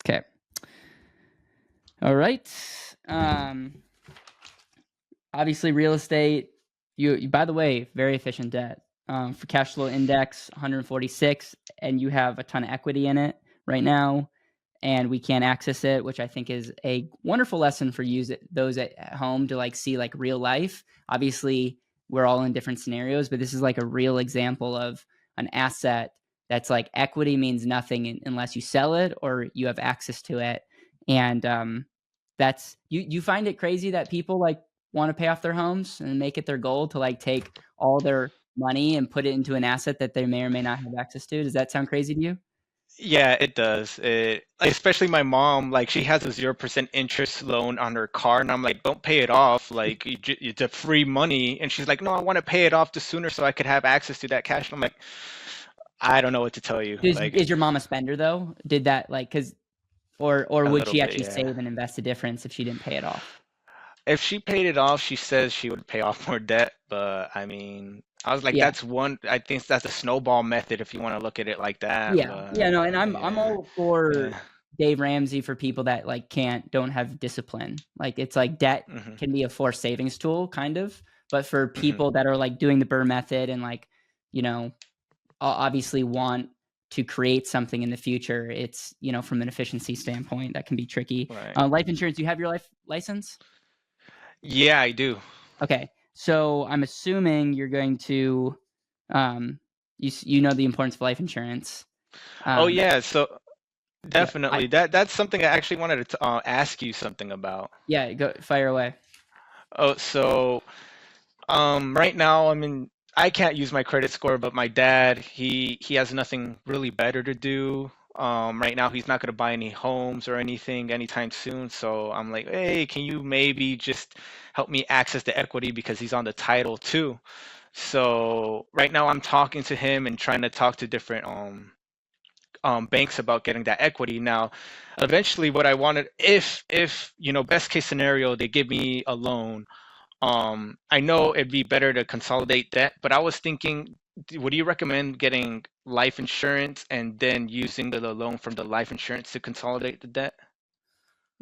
Speaker 2: Okay. All right. Um, Obviously, real estate. You by the way, very efficient debt. For cash flow index, 146, and you have a ton of equity in it right now, and we can't access it, which I think is a wonderful lesson for those at home to see real life. Obviously, we're all in different scenarios, but this is like a real example of an asset that's like equity means nothing unless you sell it or you have access to it, and that's you find it crazy that people want to pay off their homes and make it their goal to take all their money and put it into an asset that they may or may not have access to. Does that sound crazy to you?
Speaker 1: yeah, it does. Like, especially my mom, like she has a 0% interest loan on her car, and I'm like, don't pay it off. Like it's a free money, and she's like, no, I want to pay it off the sooner so I could have access to that cash. And I'm like, I don't know what to tell you. Like
Speaker 2: Is your mom a spender though? Did that cuz or
Speaker 1: a
Speaker 2: would
Speaker 1: little
Speaker 2: she
Speaker 1: bit,
Speaker 2: actually
Speaker 1: yeah.
Speaker 2: save and invest the difference if she didn't pay it off?
Speaker 1: If she paid it off, she says she would pay off more debt. But I mean, I was like,
Speaker 2: Yeah.
Speaker 1: that's one. I think that's a snowball method if you want to look at it like that.
Speaker 2: Yeah. Yeah,
Speaker 1: But
Speaker 2: no, and I'm
Speaker 1: yeah,
Speaker 2: all for
Speaker 1: yeah.
Speaker 2: Dave Ramsey for people that don't have discipline. It's like debt
Speaker 1: Hmm.
Speaker 2: can be a forced savings tool kind of, but for
Speaker 1: Hmm.
Speaker 2: people that are doing the Burr method and you know, obviously want to create something in the future, it's, from an efficiency standpoint that can be tricky.
Speaker 1: Right.
Speaker 2: Life insurance, you have your life license?
Speaker 1: Yeah, I do.
Speaker 2: Okay. So I'm assuming you're going to, you know the importance of life insurance.
Speaker 1: Oh
Speaker 2: Um,
Speaker 1: yeah. So
Speaker 2: yeah,
Speaker 1: definitely that's something I actually wanted to ask you something about.
Speaker 2: yeah, go fire away.
Speaker 1: Oh, so Right now, I can't use my credit score, but my dad, he has nothing really better to do. Right now, he's not going to buy any homes or anything anytime soon. So I'm like, hey, can you maybe just help me access the equity because he's on the title too? So right now, I'm talking to him and trying to talk to different banks about getting that equity. Now, eventually, what I wanted, if best case scenario, they give me a loan. I know it'd be better to consolidate debt, but I was thinking, would you recommend getting life insurance and then using the loan from the life insurance to consolidate the debt?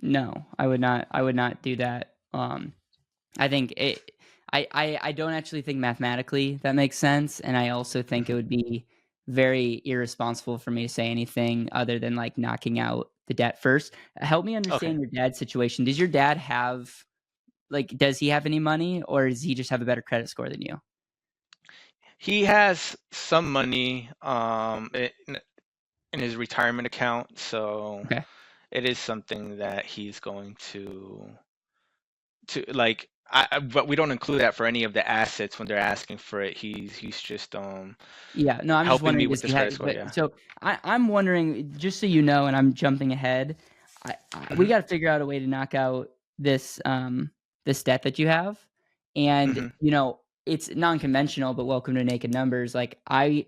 Speaker 2: No, I would not. I would not do that. I think it. I don't actually think mathematically that makes sense, and I also think it
Speaker 1: Hmm.
Speaker 2: would be very irresponsible for me to say anything other than like knocking out the debt first. Help me
Speaker 1: Okay.
Speaker 2: understand your dad's situation. Does your dad have like does he have any money or does he just have a better credit score than you?
Speaker 1: He has some money in his retirement account, so
Speaker 2: Okay.
Speaker 1: it is something that he's going to like. But we don't include that for any of the assets when they're asking for it. He's just
Speaker 2: Yeah, no, I'm just
Speaker 1: helping me
Speaker 2: wondering,
Speaker 1: with
Speaker 2: does he
Speaker 1: this credit
Speaker 2: have?
Speaker 1: score.
Speaker 2: But
Speaker 1: Yeah.
Speaker 2: so I'm wondering, just so you know, and I'm jumping ahead. We
Speaker 1: Hmm.
Speaker 2: got to figure out a way to knock out this this debt that you have, and
Speaker 1: Hmm.
Speaker 2: it's non-conventional. But welcome to Naked Numbers. Like I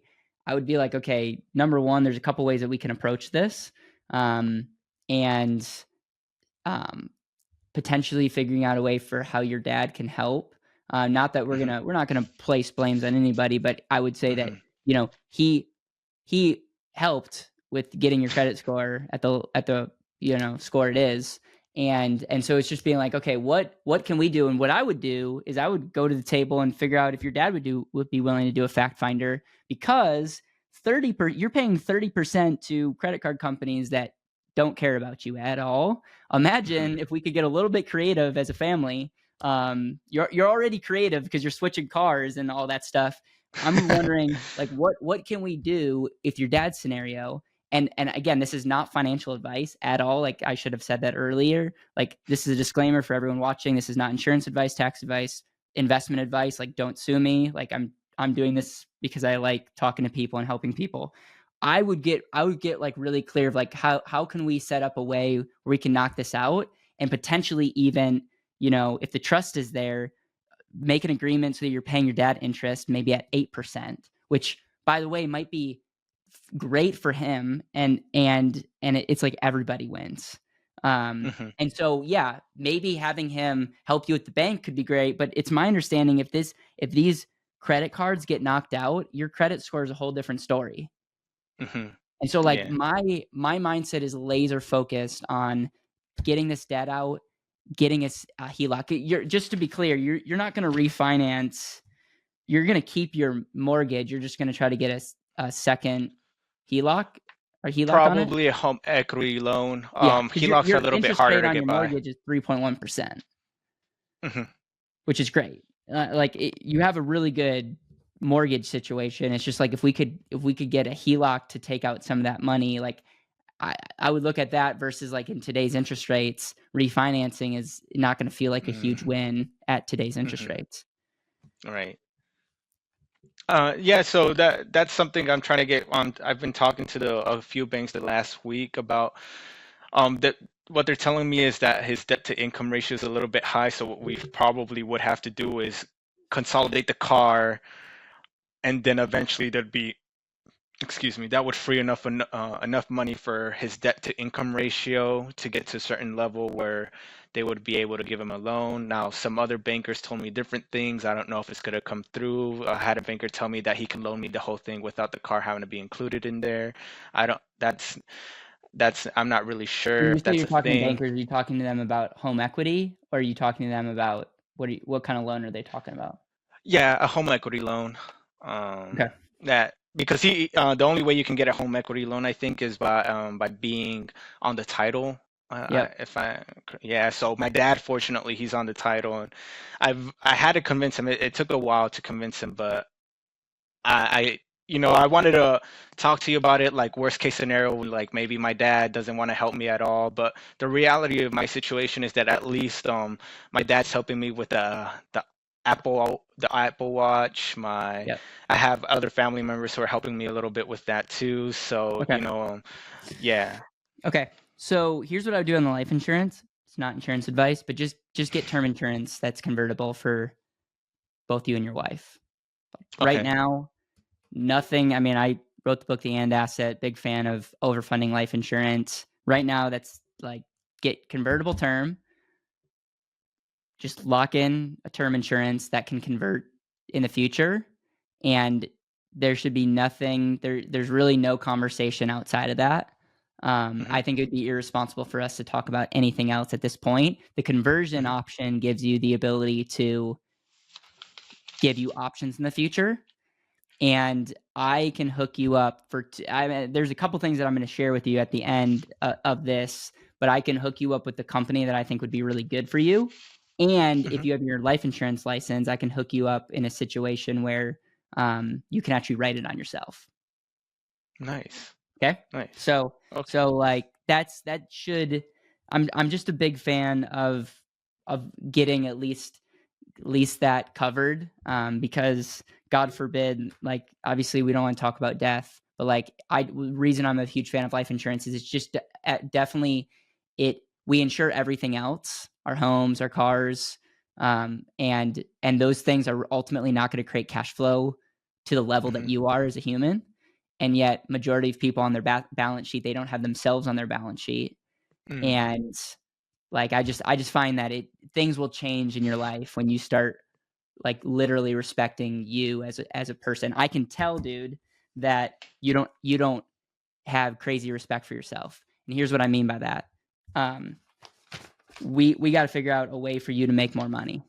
Speaker 2: would be like, okay, number one, there's a couple ways that we can approach this, um, and um, potentially figuring out a way for how your dad can help. Not that
Speaker 1: Hmm.
Speaker 2: we're not gonna place blames on anybody, but I would say that
Speaker 1: Hmm.
Speaker 2: he helped with getting your credit score at the score it is, and so it's just being like, okay, what can we do? And what I would do is I would go to the table and figure out if your dad would be willing to do a fact finder because you're paying 30% to credit card companies that don't care about you at all.
Speaker 1: Hmm.
Speaker 2: Imagine if we could get a little bit creative as a family. You're already creative because you're switching cars and all that stuff. I'm wondering, like, what can we do if your dad's scenario? And again, this is not financial advice at all. Like I should have said that earlier. Like this is a disclaimer for everyone watching. This is not insurance advice, tax advice, investment advice. Like don't sue me. Like I'm doing this because I like talking to people and helping people. I would get like really clear of like how can we set up a way where we can knock this out and potentially even, if the trust is there, make an agreement so that you're paying your dad interest maybe at 8%, which by the way might be great for him and it's like everybody wins.
Speaker 1: Hmm.
Speaker 2: And so yeah, maybe having him help you at the bank could be great, but it's my understanding if these credit cards get knocked out, your credit score is a whole different story.
Speaker 1: Hmm.
Speaker 2: And so like
Speaker 1: Yeah.
Speaker 2: my mindset is laser focused on getting this debt out, getting a HELOC. You're just to be clear, you're not going to refinance. You're going to keep your mortgage. You're just going to try to get a second HELOC or HELOC on it.
Speaker 1: Probably a home equity loan.
Speaker 2: Yeah, because
Speaker 1: HELOCs are a
Speaker 2: your
Speaker 1: little bit
Speaker 2: interest
Speaker 1: harder
Speaker 2: rate
Speaker 1: to
Speaker 2: on
Speaker 1: get
Speaker 2: your
Speaker 1: by.
Speaker 2: mortgage is 3.1%,
Speaker 1: Hmm.
Speaker 2: which is great. You have a really good mortgage situation. It's just like if we could get a HELOC to take out some of that money, like I would look at that versus like in today's interest rates, refinancing is not going to feel like a huge
Speaker 1: Hmm.
Speaker 2: win at today's interest
Speaker 1: Hmm.
Speaker 2: rates.
Speaker 1: Right. Yeah, so that's something I'm trying to get on. I've been talking to a few banks the last week about that what they're telling me is that his debt to income ratio is a little bit high, so what we probably would have to do is consolidate the car and then eventually there'd be, excuse me, that would free enough money for his debt to income ratio to get to a certain level where they would be able to give him a loan. Now, some other bankers told me different things. I don't know if it's gonna come through. I had a banker tell me that he can loan me the whole thing without the car having to be included in there. I don't. I'm not really sure
Speaker 2: When you
Speaker 1: if
Speaker 2: say
Speaker 1: that's
Speaker 2: you're
Speaker 1: a
Speaker 2: talking to
Speaker 1: thing.
Speaker 2: bankers, are you talking to them about home equity, or are you talking to them about what kind of loan are they talking about?
Speaker 1: Yeah, a home equity loan.
Speaker 2: Okay.
Speaker 1: That because the only way you can get a home equity loan, I think, is by being on the title.
Speaker 2: Yep.
Speaker 1: Yeah. So my dad, fortunately, he's on the title, and I had to convince him. It took a while to convince him, but I wanted to talk to you about it, like worst case scenario, like maybe my dad doesn't want to help me at all. But the reality of my situation is that at least my dad's helping me with the the Apple Watch. My
Speaker 2: Yep.
Speaker 1: I have other family members who are helping me a little bit with that too. So,
Speaker 2: Okay.
Speaker 1: yeah.
Speaker 2: Okay. So here's what I would do on the life insurance. It's not insurance advice, but just get term insurance that's convertible for both you and your wife. Right
Speaker 1: Okay.
Speaker 2: now, nothing. I mean, I wrote the book The And Asset, big fan of overfunding life insurance. Right now, that's like get convertible term, just lock in a term insurance that can convert in the future. And there should be nothing, there's really no conversation outside of that.
Speaker 1: Hmm.
Speaker 2: I think it would be irresponsible for us to talk about anything else at this point. The conversion
Speaker 1: Hmm.
Speaker 2: option gives you the ability to give you options in the future. And I can hook you up for. I mean, there's a couple things that I'm going to share with you at the end of this, but I can hook you up with the company that I think would be really good for you. And if
Speaker 1: Hmm.
Speaker 2: you have your life insurance license, I can hook you up in a situation where you can actually write it on yourself.
Speaker 1: Nice.
Speaker 2: Okay,
Speaker 1: Nice.
Speaker 2: so
Speaker 1: Okay.
Speaker 2: so like that should. I'm just a big fan of getting at least that covered, because God forbid, like obviously we don't want to talk about death, but like reason I'm a huge fan of life insurance is it's just definitely it we insure everything else, our homes, our cars, and those things are ultimately not going to create cash flow to the level that
Speaker 1: Hmm.
Speaker 2: you are as a human. And yet majority of people on their balance sheet, they don't have themselves on their balance sheet.
Speaker 1: Mm.
Speaker 2: And like I just find that things will change in your life when you start like literally respecting you as a person. I can tell, dude, that you don't have crazy respect for yourself. And here's what I mean by that. Um, we got to figure out a way for you to make more money.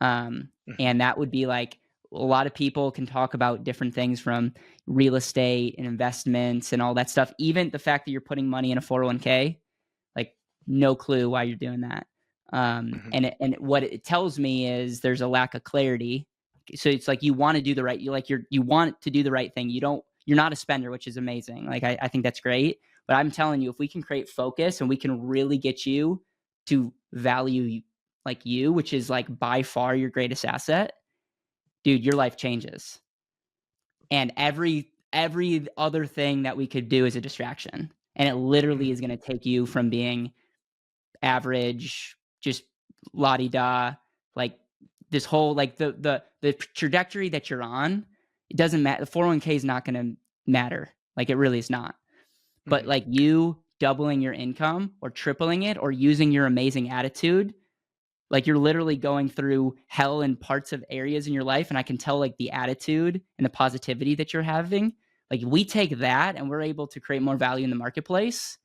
Speaker 1: Hmm.
Speaker 2: And that would be like a lot of people can talk about different things from real estate and investments and all that stuff. Even the fact that you're putting money in a 401k, like no clue why you're doing that.
Speaker 1: Hmm.
Speaker 2: And what it tells me is there's a lack of clarity. So it's like you want to do the right, you want to do the right thing. You're not a spender, which is amazing. Like I think that's great. But I'm telling you, if we can create focus and we can really get you to value like you, which is like by far your greatest asset, dude, your life changes. And every other thing that we could do is a distraction. And it literally is going to take you from being average, just la di da, like this whole like the trajectory that you're on, it doesn't matter. The 401k is not going to matter. Like it really is not. But
Speaker 1: Hmm.
Speaker 2: like you doubling your income or tripling it or using your amazing attitude, like you're literally going through hell in parts of areas in your life. And I can tell like the attitude and the positivity that you're having. Like we take that and we're able to create more value in the marketplace,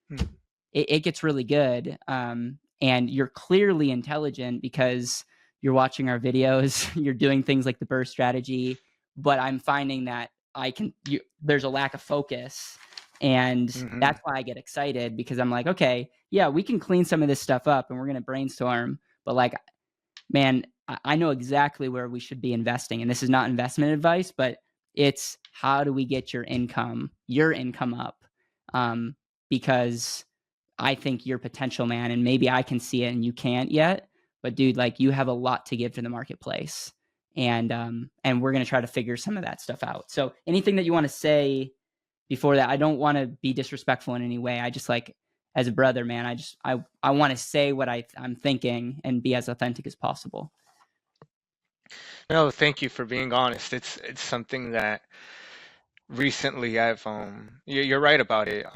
Speaker 1: Hmm.
Speaker 2: it gets really good. And you're clearly intelligent because you're watching our videos, you're doing things like the burst strategy. But I'm finding that there's a lack of focus. And
Speaker 1: Hmm.
Speaker 2: that's why I get excited because I'm like, okay, yeah, we can clean some of this stuff up and we're going to brainstorm. But like, man, I know exactly where we should be investing. And this is not investment advice, but it's how do we get your income up? Because I think your potential, man, and maybe I can see it and you can't yet, but dude, like you have a lot to give to the marketplace. And we're gonna try to figure some of that stuff out. So anything that you want to say before that, I don't want to be disrespectful in any way. I just like as a brother, man, I want to say what I'm thinking and be as authentic as possible.
Speaker 1: No, thank you for being honest. It's something that recently you're right about it.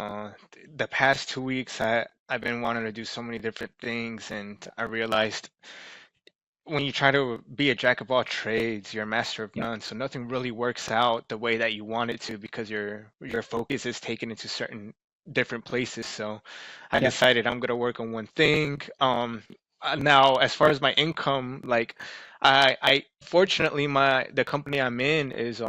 Speaker 1: The past 2 weeks I've been wanting to do so many different things, and I realized when you try to be a jack of all trades, you're a master of
Speaker 2: Yep.
Speaker 1: none. So nothing really works out the way that you want it to because your focus is taken into certain different places. So I
Speaker 2: Yep.
Speaker 1: decided I'm gonna work on one thing. Now as far as my income, like I fortunately the company I'm in is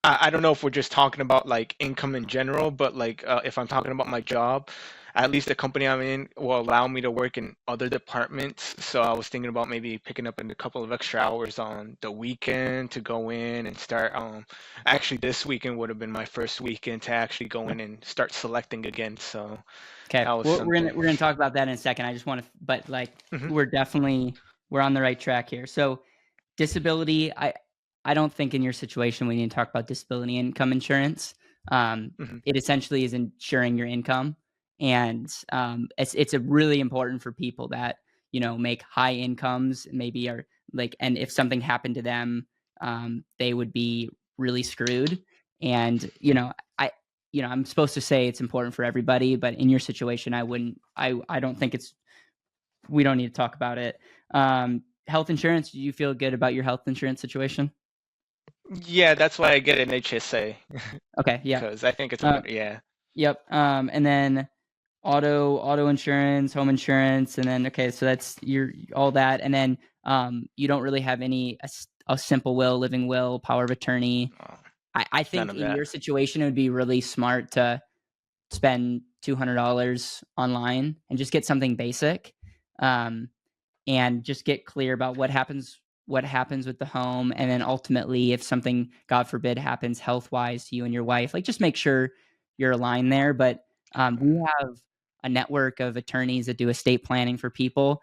Speaker 1: I don't know if we're just talking about like income in general, but like if I'm talking about my job, at least the company I'm in will allow me to work in other departments. So I was thinking about maybe picking up in a couple of extra hours on the weekend to go in and start. Actually, this weekend would have been my first weekend to actually go in and start selecting again. So
Speaker 2: Okay,
Speaker 1: that was
Speaker 2: we're gonna
Speaker 1: something.
Speaker 2: we're gonna talk about that in a second. I just want to, but like
Speaker 1: Hmm.
Speaker 2: we're on the right track here. So disability, I don't think in your situation we need to talk about disability income insurance. Um,
Speaker 1: Mhm.
Speaker 2: it essentially is insuring your income, and it's a really important for people that make high incomes, maybe are like, and if something happened to them, they would be really screwed. And I I'm supposed to say it's important for everybody, but in your situation, I wouldn't. I don't think it's. We don't need to talk about it. Health insurance. Do you feel good about your health insurance situation?
Speaker 1: Yeah, that's why I get an HSA
Speaker 2: Okay, yeah.
Speaker 1: because I think it's a
Speaker 2: Uh,
Speaker 1: better. Yeah.
Speaker 2: yep. And then auto insurance, home insurance, and then okay, so that's your all that, and then you don't really have any a simple will, living will, power of attorney.
Speaker 1: Oh,
Speaker 2: I
Speaker 1: none
Speaker 2: think
Speaker 1: of
Speaker 2: in
Speaker 1: that.
Speaker 2: your situation it would be really smart to spend $200 online and just get something basic. Um, and just get clear about what happens with the home, and then ultimately if something, god forbid, happens health wise to you and your wife, like, just make sure you're aligned there. But we have a network of attorneys that do estate planning for people.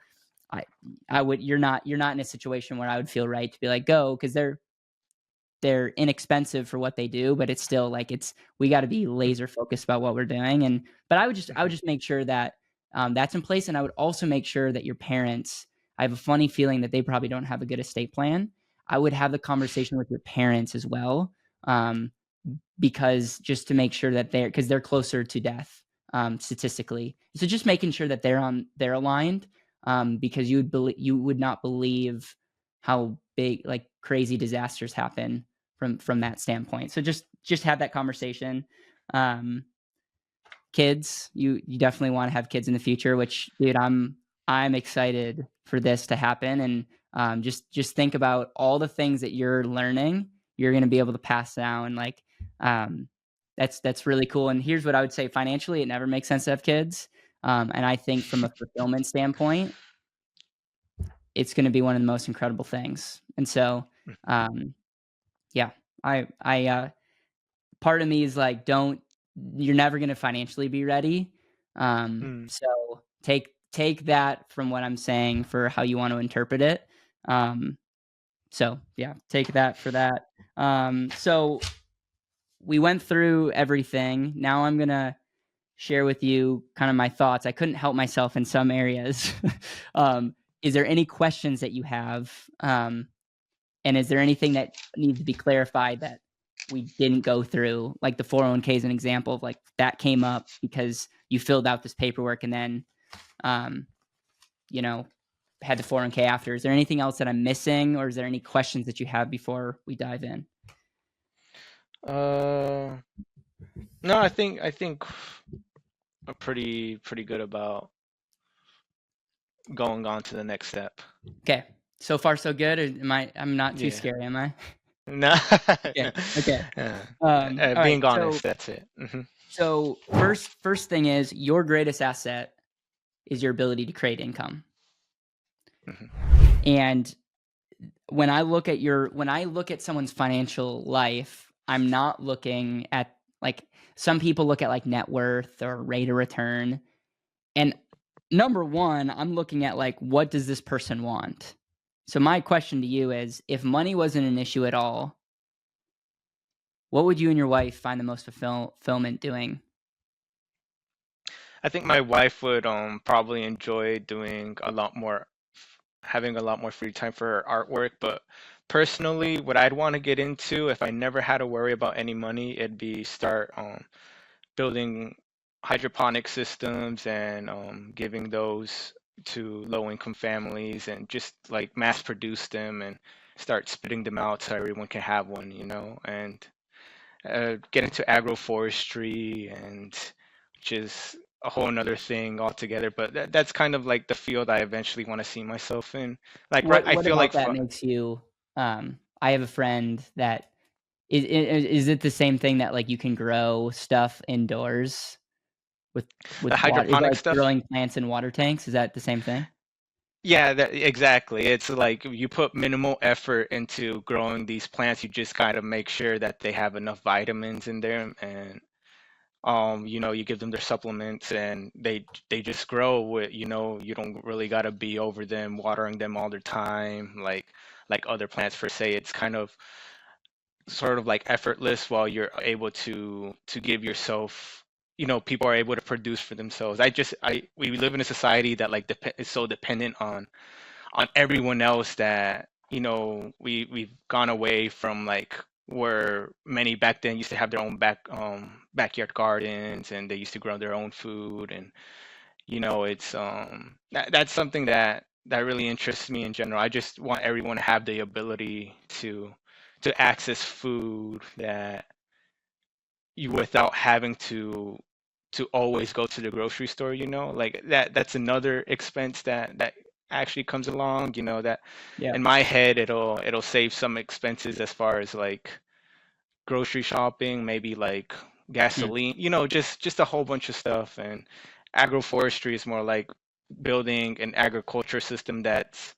Speaker 2: I i would you're not in a situation where I would feel right to be like, go, because they're inexpensive for what they do, but it's still like, it's we got to be laser focused about what we're doing. And but I would just make sure that that's in place, and I would also make sure that your parents. I have a funny feeling that they probably don't have a good estate plan. I would have the conversation with your parents as well, um, because just to make sure that they're closer to death, statistically. So just making sure that they're aligned, because you would not believe how big, like, crazy disasters happen from that standpoint. So just have that conversation. Um, Kids, you definitely want to have kids in the future, which, dude, I'm excited for this to happen. And just think about all the things that you're learning, you're going to be able to pass down. Like, um, that's really cool. And here's what I would say: financially, it never makes sense to have kids. And I think from a fulfillment standpoint, it's going to be one of the most incredible things. And so, um, yeah, I part of me is like, don't you're never gonna financially be ready.
Speaker 1: Mm.
Speaker 2: So take that from what I'm saying for how you want to interpret it. Um, so yeah, take that for that. So we went through everything. Now I'm gonna share with you kind of my thoughts. I couldn't help myself in some areas. um, is there any questions that you have? And is there anything that needs to be clarified that we didn't go through? Like the 401k is an example of, like, that came up because you filled out this paperwork and then, um, you know, had the 401k after. Is there anything else that I'm missing, or is there any questions that you have before we dive in?
Speaker 1: Uh, no, I think I'm pretty good about going on to the next step.
Speaker 2: Okay. So far, so good. Or I'm not too
Speaker 1: Yeah.
Speaker 2: scary, am I?
Speaker 1: No.
Speaker 2: Okay. Okay.
Speaker 1: Uh,
Speaker 2: All right.
Speaker 1: being honest, that's it.
Speaker 2: So first thing is, your greatest asset is your ability to create income.
Speaker 1: Hmm.
Speaker 2: And when I look at someone's financial life, I'm not looking at, like, some people look at, like, net worth or rate of return. And number one, I'm looking at, like, what does this person want? So my question to you is, if money wasn't an issue at all, what would you and your wife find the most fulfillment doing?
Speaker 1: I think my wife would probably enjoy doing a lot more, having a lot more free time for her artwork. But personally, what I'd want to get into if I never had to worry about any money, it'd be start building hydroponic systems and giving those to low-income families and just like mass produce them and start spitting them out so everyone can have one, and get into agroforestry and which is a whole another thing altogether. But that's kind of like the field I eventually want to see myself in. Like, right,
Speaker 2: What
Speaker 1: I
Speaker 2: what
Speaker 1: feel
Speaker 2: about
Speaker 1: like
Speaker 2: that makes you? I have a friend that is it the same thing, that, like, you can grow stuff indoors with
Speaker 1: the
Speaker 2: water? Is it
Speaker 1: hydroponic
Speaker 2: like
Speaker 1: stuff.
Speaker 2: growing plants in water tanks? Is that the same thing?
Speaker 1: Yeah, exactly. It's like you put minimal effort into growing these plants. You just kind of make sure that they have enough vitamins in there, and You give them their supplements and they just grow with, you don't really gotta be over them, watering them all the time, like other plants per se. It's kind of sort of like effortless while you're able to give yourself, people are able to produce for themselves. We live in a society that like is so dependent on everyone else that we've gone away from like where many back then used to have their own backyard gardens, and they used to grow their own food. And it's that's something that really interests me in general. I just want everyone to have the ability to access food that you without having to always go to the grocery store, like that's another expense that actually comes along, that
Speaker 2: Yeah.
Speaker 1: in my head it'll save some expenses as far as like grocery shopping, maybe like
Speaker 2: Hmm.
Speaker 1: gasoline, just a whole bunch of stuff. And agroforestry is more like building an agriculture system that's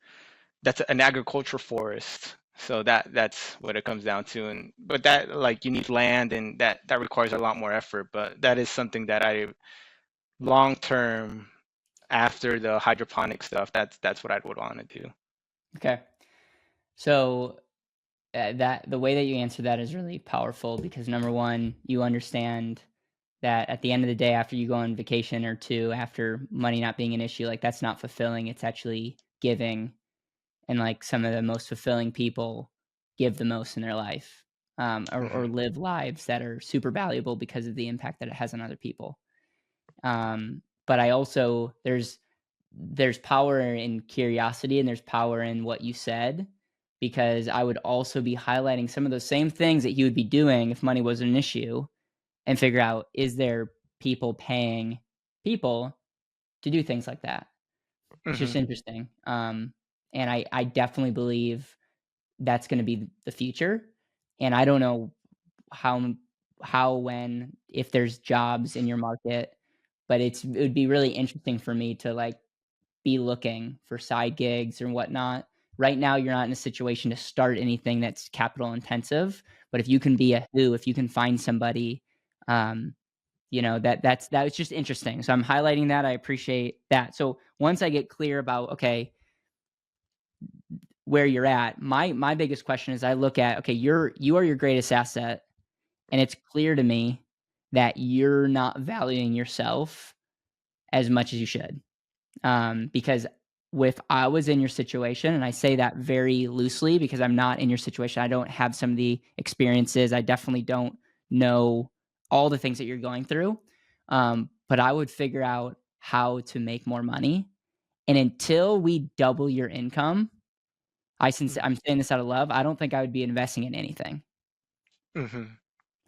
Speaker 1: an agriculture forest. So that's what it comes down to. And but that, like, you need land, and that requires a lot more effort. But that is something that I long term, after the hydroponic stuff, that's what I would want to do.
Speaker 2: Okay. So that the way that you answer that is really powerful because number one, you understand that at the end of the day, after you go on vacation or two, after money not being an issue, like that's not fulfilling. It's actually giving, and like some of the most fulfilling people give the most in their life, or
Speaker 1: Hmm.
Speaker 2: live lives that are super valuable because of the impact that it has on other people. But I also there's power in curiosity and there's power in what you said because I would also be highlighting some of those same things that he would be doing if money wasn't an issue and figure out is there people paying people to do things like that. It's just
Speaker 1: Hmm.
Speaker 2: interesting. And I definitely believe that's going to be the future. And I don't know how when if there's jobs in your market, but it would be really interesting for me to like be looking for side gigs or whatnot. Right now, you're not in a situation to start anything that's capital intensive. But if you can be a who, if you can find somebody, um, that was just interesting. So I'm highlighting that. I appreciate that. So once I get clear about okay where you're at, my biggest question is I look at okay you are your greatest asset, and it's clear to me that you're not valuing yourself as much as you should. Because if I was in your situation, and I say that very loosely because I'm not in your situation, I don't have some of the experiences. I definitely don't know all the things that you're going through. But I would figure out how to make more money. And until we double your income, I'm saying this out of love. I don't think I would be investing in anything.
Speaker 1: Hmm.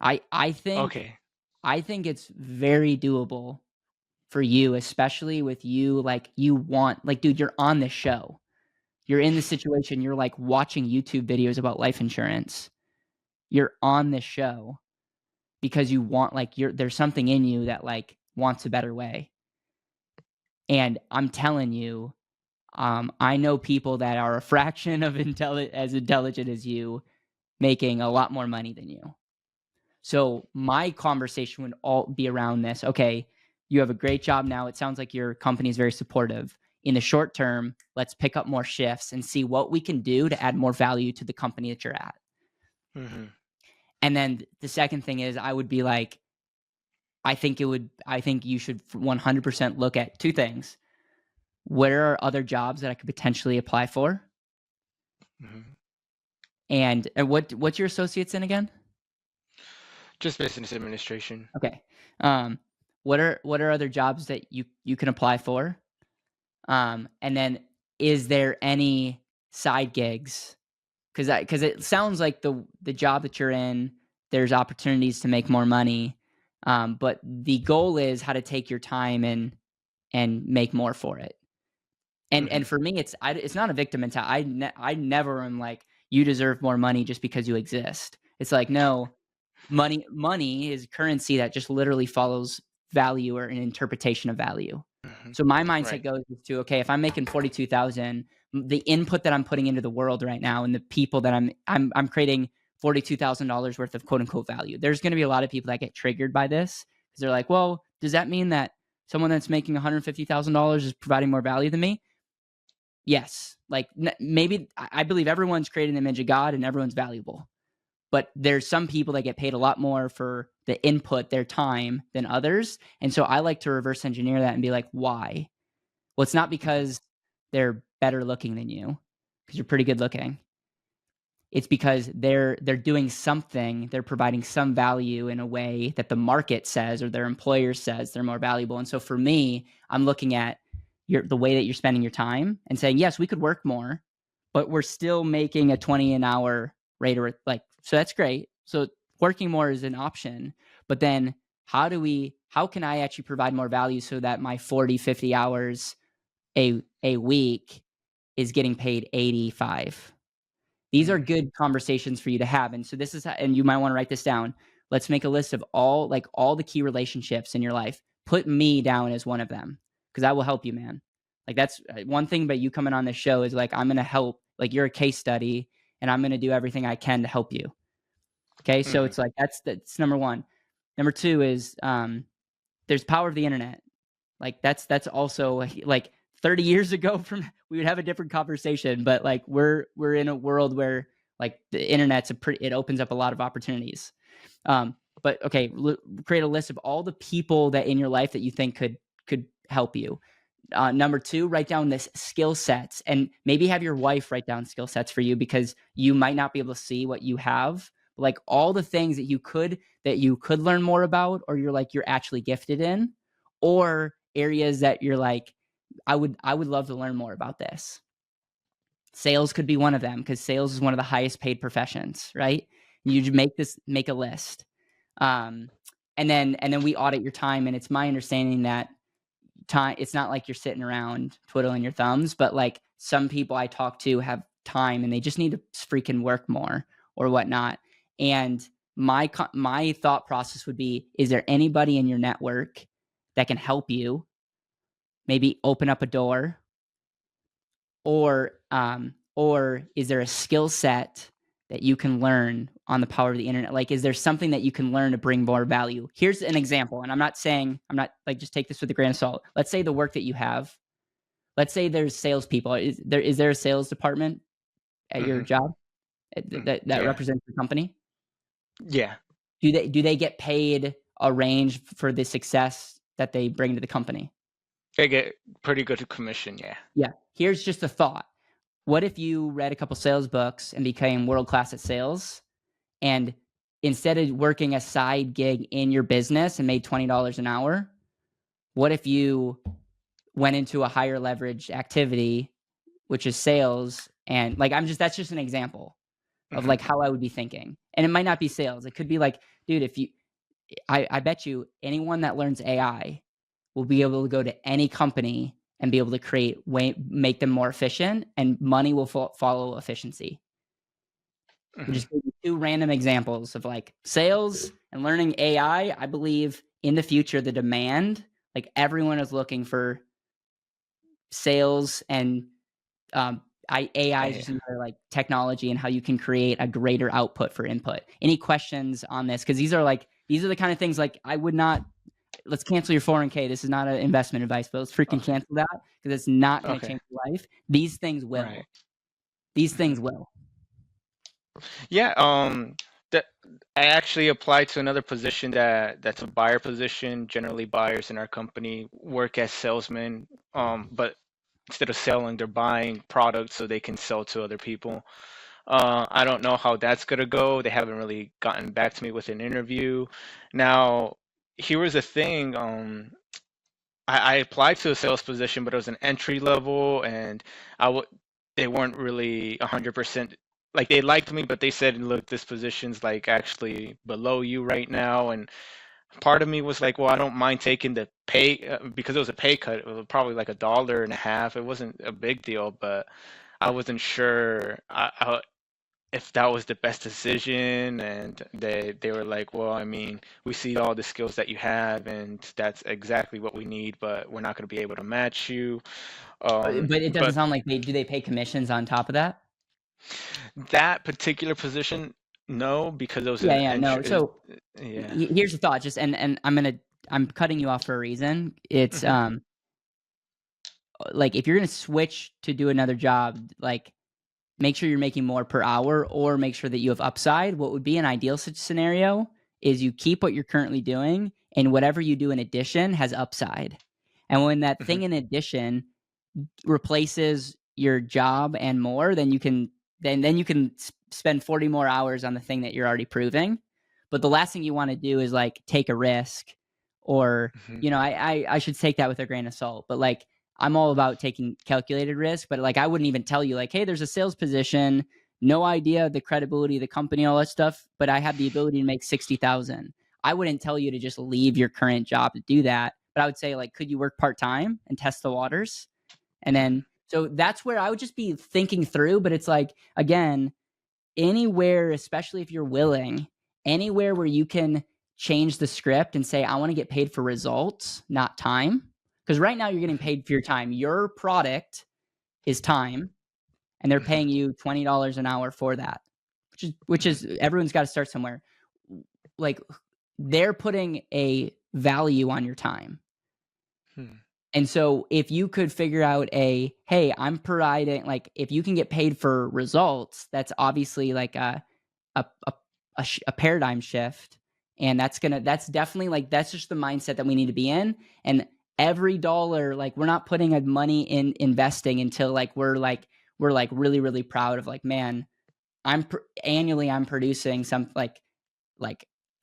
Speaker 2: I think
Speaker 1: Okay.
Speaker 2: it's very doable for you, especially with you like you want like dude, you're on the show. You're in the situation, you're like watching YouTube videos about life insurance. You're on this show because you want like there's something in you that like wants a better way. And I'm telling you, I know people that are a fraction of as intelligent as you making a lot more money than you. So my conversation would all be around this. Okay, you have a great job now. It sounds like your company is very supportive. In the short term, let's pick up more shifts and see what we can do to add more value to the company that you're at.
Speaker 1: Hmm.
Speaker 2: And then the second thing is I would be like, I think you should 100% look at two things. Where are other jobs that I could potentially apply for?
Speaker 1: Hmm.
Speaker 2: And what's your associates in again?
Speaker 1: Just business administration.
Speaker 2: Okay. Um, what are other jobs that you can apply for? And then is there any side gigs? Because it sounds like the job that you're in, there's opportunities to make more money, but the goal is how to take your time and make more for it. And
Speaker 1: Hmm.
Speaker 2: for me, it's not a victim mentality. I never am like you deserve more money just because you exist. It's like no, money is currency that just literally follows value or an interpretation of value.
Speaker 1: Hmm.
Speaker 2: So my mindset
Speaker 1: Right.
Speaker 2: goes to okay, if I'm making 42,000, the input that I'm putting into the world right now and the people that I'm creating $42,000 worth of quote unquote value. There's going to be a lot of people that get triggered by this Because they're like, well, does that mean that someone that's making $150,000 is providing more value than me? Yes. Like maybe I believe everyone's created an image of God and everyone's valuable. But there's some people that get paid a lot more for the input, their time, than others. And so I like to reverse engineer that and be like, why? Well, it's not because they're better looking than you, because you're pretty good looking. It's because they're doing something, they're providing some value in a way that the market says or their employer says they're more valuable. And so for me, I'm looking at the way that you're spending your time and saying, yes, we could work more, but we're still making a 20 an hour rate, or like, so that's great. So working more is an option, but then how can I actually provide more value so that my 40, 50 hours a week is getting paid 85? These are
Speaker 1: Mm,
Speaker 2: good conversations for you to have. And so this is and you might want to write this down. Let's make a list of all the key relationships in your life. Put me down as one of them, because I will help you, man. Like that's one thing about you coming on this show is like I'm going to help, like you're a case study and I'm going to do everything I can to help you. Okay? So
Speaker 1: mhm,
Speaker 2: it's like that's number 1. Number 2 is there's power of the internet. Like that's also like 30 years ago from we would have a different conversation, but like we're in a world where like the internet's it opens up a lot of opportunities. But okay, create a list of all the people that in your life that you think could help you. Number 2, write down this skill sets, and maybe have your wife write down skill sets for you, because you might not be able to see what you have. Like all the things that you could learn more about, or you're actually gifted in, or areas that you're like, I would love to learn more about this. Sales could be one of them, because sales is one of the highest paid professions, right? You make a list, um, and then we audit your time. And it's my understanding that time, it's not like you're sitting around twiddling your thumbs, but like some people I talk to have time and they just need to freaking work more or whatnot. And my thought process would be, is there anybody in your network that can help you maybe open up a door, or is there a skill set that you can learn on the power of the internet? Like, is there something that you can learn to bring more value? Here's an example, and I'm not like, just take this with a grain of salt. Let's say the work that you have, let's say there's salespeople. Is there a sales department at your
Speaker 1: mhm,
Speaker 2: job
Speaker 1: mm,
Speaker 2: that
Speaker 1: yeah,
Speaker 2: represents the company?
Speaker 1: yeah.
Speaker 2: Do they get paid a range for the success that they bring to the company?
Speaker 1: They get pretty good commission, yeah.
Speaker 2: Yeah. Here's just a thought. What if you read a couple sales books and became world class at sales, and instead of working a side gig in your business and made $20 an hour, what if you went into a higher leverage activity, which is sales? And like, that's just an example of
Speaker 1: Mhm,
Speaker 2: like how I would be thinking. And it might not be sales. It could be like, dude, I bet you anyone that learns AI will be able to go to any company and be able to make them more efficient, and money will follow efficiency. We
Speaker 1: mhm,
Speaker 2: just gave you 2 random examples of like sales and learning AI. I believe in the future, the demand, like everyone is looking for sales, and AI is
Speaker 1: yeah.
Speaker 2: just another like technology and how you can create a greater output for input. Any questions on this? Because these are the kind of things like I would not. Let's cancel your 401k. This is not an investment advice, but let's freaking
Speaker 1: Okay,
Speaker 2: cancel that, because it's not going to
Speaker 1: okay,
Speaker 2: change your life. These things
Speaker 1: right.
Speaker 2: will. These
Speaker 1: Mhm.
Speaker 2: things will.
Speaker 1: Yeah, that I actually applied to another position that's a buyer position. Generally, buyers in our company work as salesmen, but instead of selling, they're buying products so they can sell to other people. I don't know how that's gonna go. They haven't really gotten back to me with an interview. Now, here was the thing. I applied to a sales position, but it was an entry level, and they weren't really 100%. Like they liked me, but they said, "Look, this position's like actually below you right now." And part of me was like, "Well, I don't mind taking the pay because it was a pay cut. It was probably like $1.50. It wasn't a big deal, but I wasn't sure if that was the best decision." And they were like, well, I mean, we see all the skills that you have and that's exactly what we need, but we're not going to be able to match you.
Speaker 2: But it doesn't
Speaker 1: But
Speaker 2: sound like they pay commissions on top of that?
Speaker 1: that particular position, no, because it was
Speaker 2: Yeah,
Speaker 1: an
Speaker 2: yeah, no.
Speaker 1: entry.
Speaker 2: So
Speaker 1: Yeah.
Speaker 2: here's the thought, just and I'm gonna I'm cutting you off for a reason. It's
Speaker 1: Hmm.
Speaker 2: like if you're gonna switch to do another job, like make sure you're making more per hour or make sure that you have upside. What would be an ideal scenario is you keep what you're currently doing and whatever you do in addition has upside. And when that
Speaker 1: Hmm.
Speaker 2: thing in addition replaces your job and more, then you can spend 40 more hours on the thing that you're already proving. But the last thing you want to do is like take a risk or
Speaker 1: Hmm.
Speaker 2: I should take that with a grain of salt. But like I'm all about taking calculated risk, but like I wouldn't even tell you like, hey, there's a sales position, no idea the credibility of the company, all that stuff, but I have the ability to make 60,000. I wouldn't tell you to just leave your current job to do that, but I would say like, could you work part time and test the waters? And then so that's where I would just be thinking through, but it's like again, anywhere, especially if you're willing, anywhere where you can change the script and say, I want to get paid for results, not time. Because right now you're getting
Speaker 1: Hmm.
Speaker 2: paid for your time. Your product is time, and they're
Speaker 1: Hmm.
Speaker 2: paying you $20 an hour for that, which is everyone's got to start somewhere. Like they're putting a value on your time.
Speaker 1: Hmm.
Speaker 2: And so if you could figure out hey, I'm providing like if you can get paid for results, that's obviously like a a, a paradigm shift, and that's definitely like that's just the mindset that we need to be in. And every dollar, like we're not putting a money in investing until we're like really really proud of like man, annually I'm producing some like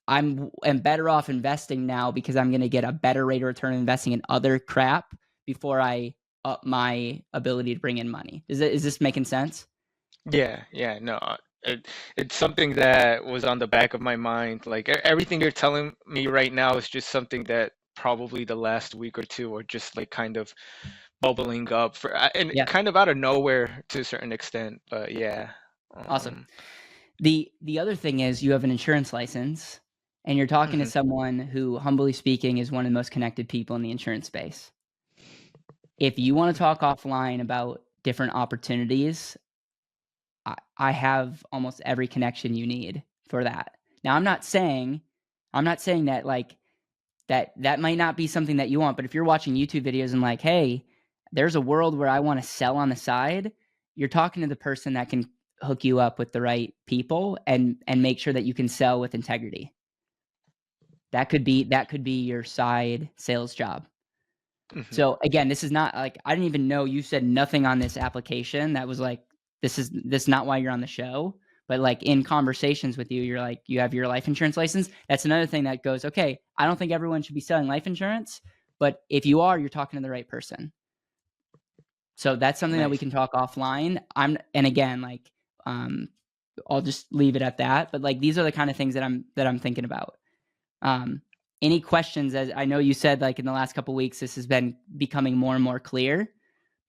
Speaker 2: am better off investing now because I'm going to get a better rate of return investing in other crap before I up my ability to bring in money. Is this making sense?
Speaker 1: Yeah, yeah, no, it's something that was on the back of my mind. Like everything you're telling me right now is just something that probably the last week or two are just like kind of bubbling up and
Speaker 2: Yeah,
Speaker 1: kind of out of nowhere to a certain extent. But yeah,
Speaker 2: awesome.
Speaker 1: um,
Speaker 2: The other thing is you have an insurance license and you're talking to
Speaker 1: mhm,
Speaker 2: someone who, humbly speaking, is one of the most connected people in the insurance space. If you want to talk offline about different opportunities, I have almost every connection you need for that. Now, I'm not saying that like that might not be something that you want, but if you're watching YouTube videos and like, hey, there's a world where I want to sell on the side, you're talking to the person that can hook you up with the right people and make sure that you can sell with integrity. That could be your side sales job.
Speaker 1: mhm.
Speaker 2: So again, this is not like I didn't even know you said nothing on this application that was like this is not why you're on the show. But like in conversations with you, you're like you have your life insurance license. That's another thing that goes, okay, I don't think everyone should be selling life insurance, but if you are, you're talking to the right person. So that's something that we
Speaker 1: Nice.
Speaker 2: can talk offline. And again, like um I'll just leave it at that. But like these are the kind of things that I'm thinking about. Um, any questions? As I know you said, like in the last couple weeks, this has been becoming more and more clear.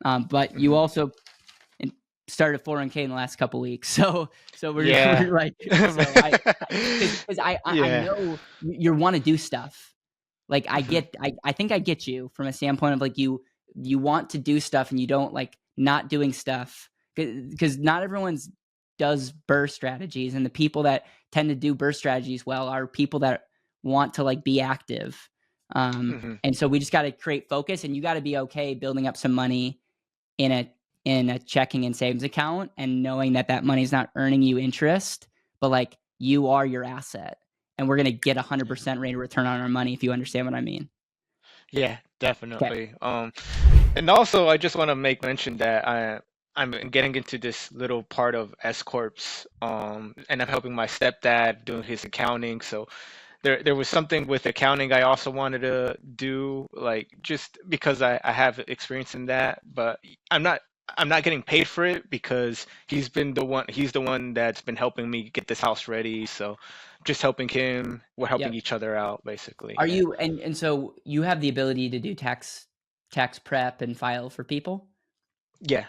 Speaker 2: But you
Speaker 1: Hmm.
Speaker 2: also started 401k in the last couple weeks, so we're
Speaker 1: Yeah.
Speaker 2: we're like so I because I
Speaker 1: Yeah.
Speaker 2: know you want to do stuff. Like
Speaker 1: Hmm.
Speaker 2: I think I get you from a standpoint of like you want to do stuff and you don't like not doing stuff because not everyone's does burst strategies, and the people that tend to do burst strategies well are people that want to like be active.
Speaker 1: Hmm.
Speaker 2: And so we just got to create focus, and you got to be okay building up some money in a checking and savings account and knowing that that money is not earning you interest, but like you are your asset, and we're gonna get 100% rate of return on our money if you understand what I mean.
Speaker 1: Yeah,
Speaker 2: Okay.
Speaker 1: definitely. And also I just want to make mention that I'm getting into this little part of S corps, and I'm helping my stepdad doing his accounting. So there was something with accounting I also wanted to do, like just because I have experience in that, but I'm not I'm not getting paid for it because he's the one that's been helping me get this house ready. So just helping him, we're helping
Speaker 2: Yep.
Speaker 1: each other out basically.
Speaker 2: Are
Speaker 1: Yeah.
Speaker 2: you and so you have the ability to do tax prep and file for people?
Speaker 1: Yeah.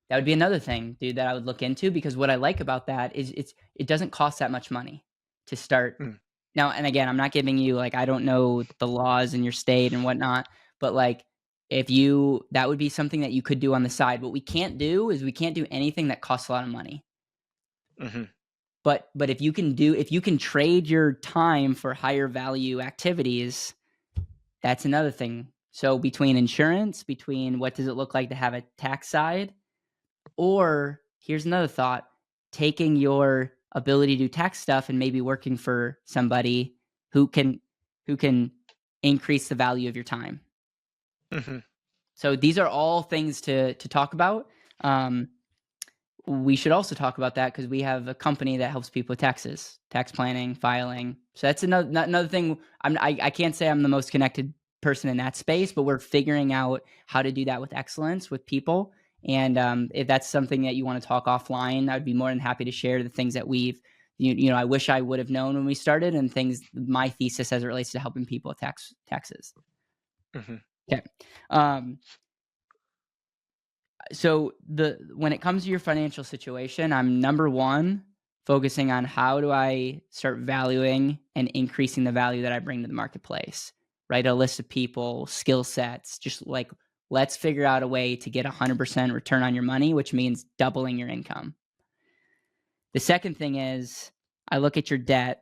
Speaker 2: That would be another thing, dude, that I would look into because what I like about that is it doesn't cost that much money to start.
Speaker 1: Mm,
Speaker 2: Now, and again, I'm not giving you like I don't know the laws in your state and whatnot, but like if you that would be something that you could do on the side. What we can't do is we can't do anything that costs a lot of money.
Speaker 1: mhm.
Speaker 2: But if you can trade your time for higher value activities, That's another thing. So between insurance, between what does it look like to have a tax side, or here's another thought, taking your ability to do tax stuff and maybe working for somebody who can who can increase the value of your time.
Speaker 1: Hmm.
Speaker 2: So these are all things to talk about. Um, we should also talk about that because we have a company that helps people with taxes, tax planning, filing. So that's another thing. I can't say I'm the most connected person in that space, but we're figuring out how to do that with excellence with people. And if that's something that you want to talk offline, I'd be more than happy to share the things that we've. I wish I would have known when we started, and things my thesis as it relates to helping people with taxes.
Speaker 1: Hmm.
Speaker 2: Okay. Um, so when it comes to your financial situation, I'm number one focusing on how do I start valuing and increasing the value that I bring to the marketplace. Write a list of people, skill sets, just like let's figure out a way to get 100% return on your money, which means doubling your income. The second thing is I look at your debt,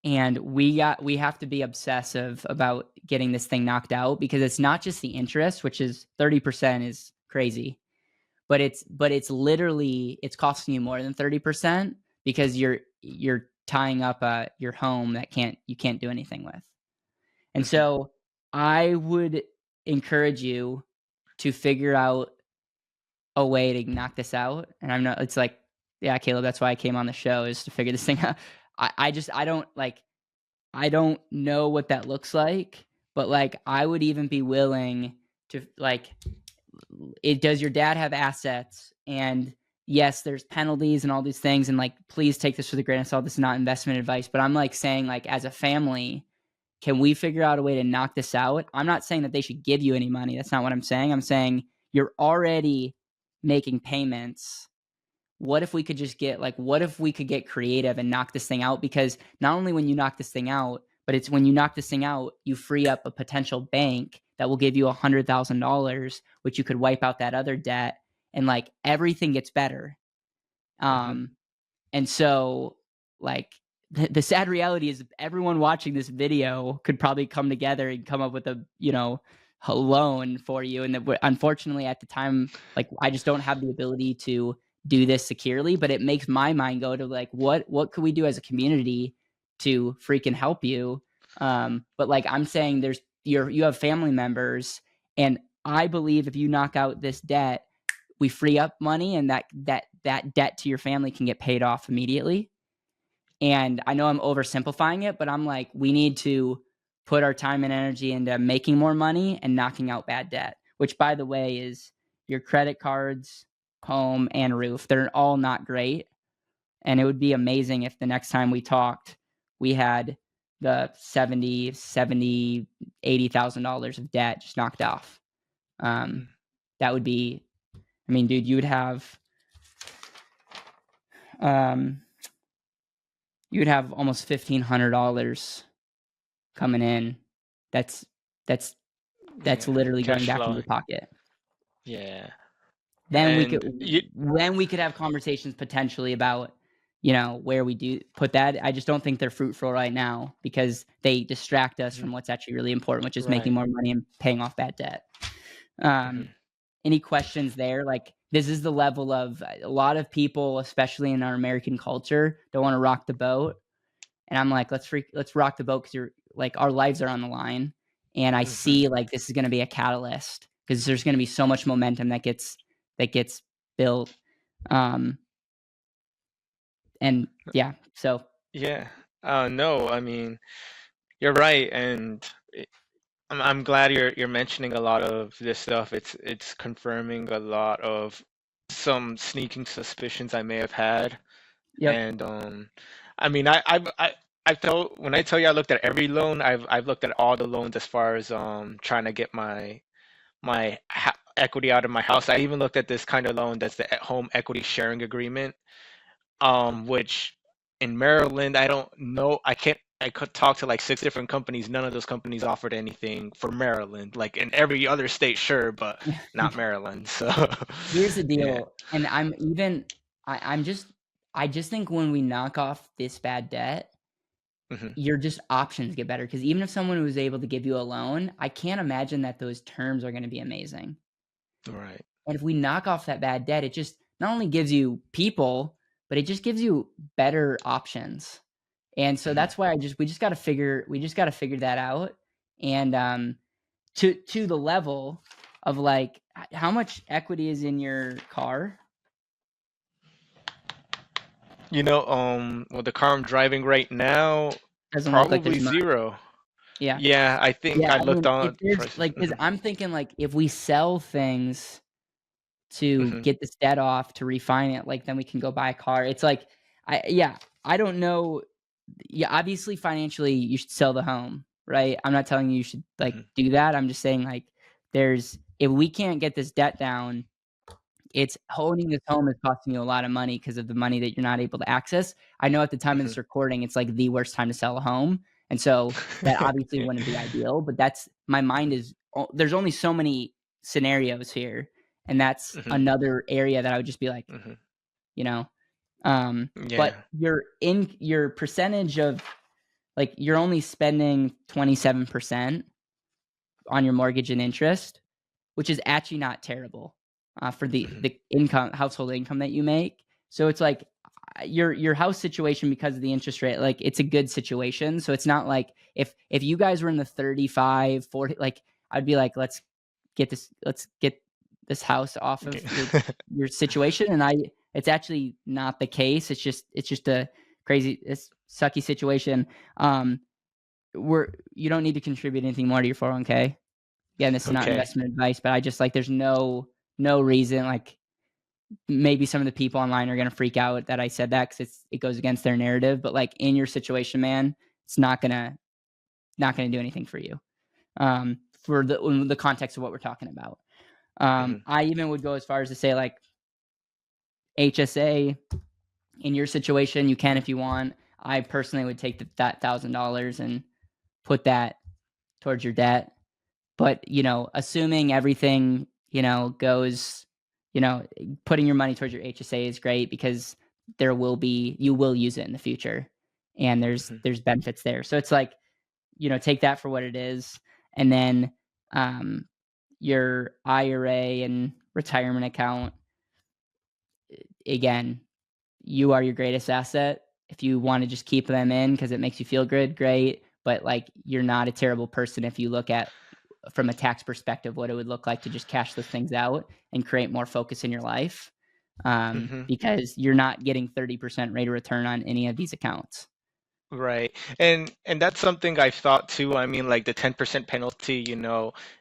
Speaker 2: and we have to be obsessive about getting this thing knocked out, because it's not just the interest, which is 30% is crazy, but it's literally it's costing you more than 30% because you're tying up your home that you can't do anything with. And
Speaker 1: Hmm.
Speaker 2: so I would encourage you to figure out a way to knock this out. And I'm not, it's like, yeah, Caleb, that's why I came on the show, is to figure this thing out. I don't know what that looks like, but like I would even be willing to like, does your dad have assets? And yes, there's penalties and all these things, and like please take this with a grain of salt. This is not investment advice, but I'm like saying, like, as a family, can we figure out a way to knock this out? I'm not saying that they should give you any money. That's not what I'm saying. I'm saying you're already making payments. What if we could just get like, what if we could get creative and knock this thing out? Because not only when you knock this thing out, but it's when you knock this thing out, you free up a potential bank that will give you $100,000, which you could wipe out that other debt, and like everything gets better.
Speaker 1: Hmm.
Speaker 2: Um, and so, like, the sad reality is everyone watching this video could probably come together and come up with a loan for you. And unfortunately, at the time, like, I just don't have the ability to do this securely. But it makes my mind go to like, what could we do as a community to freaking help you? But like I'm saying, you have family members, and I believe if you knock out this debt, we free up money, and that debt to your family can get paid off immediately. And I know I'm oversimplifying it, but I'm like, we need to put our time and energy into making more money and knocking out bad debt, which, by the way, is your credit cards, home, and roof. They're all not great. And it would be amazing if the next time we talked, we had the 70, $80,000 of debt just knocked off. Um, that would be, I mean, dude, um, you would have almost $1,500 coming in. That's that's that's
Speaker 1: Yeah.
Speaker 2: literally going
Speaker 1: Cash
Speaker 2: back into
Speaker 1: flow.
Speaker 2: your pocket.
Speaker 1: Yeah.
Speaker 2: Then we could
Speaker 1: And you,
Speaker 2: then we could have conversations potentially about, where we do put that. I just don't think they're fruitful right now because they distract us
Speaker 1: mhm,
Speaker 2: from what's actually really important, which is making
Speaker 1: right.
Speaker 2: more money and paying off bad debt.
Speaker 1: Hmm.
Speaker 2: Um, any questions there? Like, this is the level of a lot of people, especially in our American culture, don't want to rock the boat. And I'm like, let's rock the boat, because you're like, our lives are on the line. And I
Speaker 1: Hmm.
Speaker 2: see like this is going to be a catalyst because there's going to be so much momentum that gets built. Um, and yeah, so
Speaker 1: Yeah. No, I mean, you're right, and I'm glad you're mentioning a lot of this stuff. It's confirming a lot of some sneaking suspicions I may have had.
Speaker 2: yep.
Speaker 1: And I mean, I felt when I tell you I looked at every loan, I've looked at all the loans as far as trying to get my equity out of my house. I even looked at this kind of loan that's the home equity sharing agreement, which in Maryland, I don't know. I could talk to like six different companies. None of those companies offered anything for Maryland. Like in every other state, sure, but not Maryland. So,
Speaker 2: Here's the
Speaker 1: yeah.
Speaker 2: deal, and I'm just I just think when we knock off this bad debt,
Speaker 1: Mhm.
Speaker 2: your just options get better. Because even if someone was able to give you a loan, I can't imagine that those terms are gonna be amazing.
Speaker 1: Right.
Speaker 2: And if we knock off that bad debt, it just not only gives you people, but it just gives you better options. And so
Speaker 1: Mhm.
Speaker 2: that's why we just gotta figure that out. And, to the level of, like, how much equity is in your car?
Speaker 1: Well, the car I'm driving right now,
Speaker 2: Doesn't look like
Speaker 1: probably
Speaker 2: there's much.
Speaker 1: zero.
Speaker 2: Yeah.
Speaker 1: Yeah, I think
Speaker 2: Yeah,
Speaker 1: I
Speaker 2: I
Speaker 1: looked
Speaker 2: mean, if
Speaker 1: on
Speaker 2: there's
Speaker 1: prices.
Speaker 2: like, because 'cause I'm thinking, like, if we sell things to
Speaker 1: Mhm.
Speaker 2: get this debt off, to refinance, like, then we can go buy a car. It's like, yeah, I don't know. Yeah, obviously, financially, you should sell the home, right? I'm not telling you you should, like,
Speaker 1: Mhm.
Speaker 2: do that. I'm just saying, like, there's if we can't get this debt down, it's owning this home is costing you a lot of money because of the money that you're not able to access. I know at the time of
Speaker 1: Mhm.
Speaker 2: this recording, it's, like, the worst time to sell a home, and so that obviously
Speaker 1: Yeah.
Speaker 2: wouldn't be ideal, but that's my mind is there's only so many scenarios here, and that's
Speaker 1: Mhm.
Speaker 2: another area that I would just be like,
Speaker 1: Mhm.
Speaker 2: you know, but
Speaker 1: Yeah.
Speaker 2: your percentage of, like, you're only spending 27% on your mortgage and interest, which is actually not terrible, for the
Speaker 1: Mhm.
Speaker 2: the household income that you make. So it's like, your house situation, because of the interest rate, like, it's a good situation. So it's not like if you guys were in the 35, 40, like, I'd be like, let's get this house off of
Speaker 1: Okay.
Speaker 2: your situation, and it's actually not the case. It's just a it's sucky situation. Um, you don't need to contribute anything more to your 401k. Again, this is not
Speaker 1: Okay.
Speaker 2: investment advice, but I just, like, there's no reason, like, maybe some of the people online are gonna freak out that I said that because it goes against their narrative, but, like, in your situation, man, it's not gonna do anything for you, for in the context of what we're talking about.
Speaker 1: Mhm.
Speaker 2: I even would go as far as to say, like, HSA in your situation, you can if you want. I personally would take that $1,000 and put that towards your debt. But, assuming everything, goes, putting your money towards your HSA is great because you will use it in the future, and
Speaker 1: Mhm.
Speaker 2: there's benefits there. So it's like, take that for what it is, and then, um, your IRA and retirement account, again, you are your greatest asset. If you wanna just keep them in because it makes you feel good, great, but, like, you're not a terrible person if you look at from a tax perspective what it would look like to just cash those things out and create more focus in your life,
Speaker 1: Mhm.
Speaker 2: because you're not getting 30% rate of return on any of these accounts.
Speaker 1: Right. And that's something I've thought too. I mean, like the 10% penalty,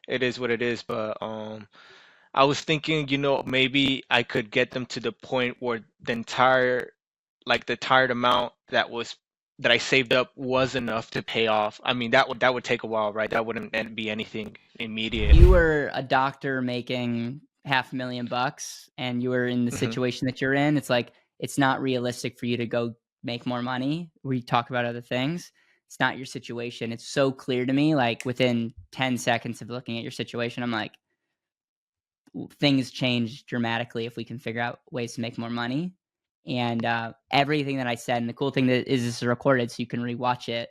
Speaker 1: it is what it is, but I was thinking, maybe I could get them to the point where the entire amount that I saved up was enough to pay off. I mean, that would take a while, right? That wouldn't be anything immediate.
Speaker 2: You were a doctor making half a million bucks and you were in the
Speaker 1: Hmm.
Speaker 2: situation that you're in, it's like, it's not realistic for you to go make more money. We talk about other things. It's not your situation. It's so clear to me, like, within 10 seconds of looking at your situation, I'm like, things change dramatically if we can figure out ways to make more money. And everything that I said, and the cool thing that is this is recorded, so you can rewatch it.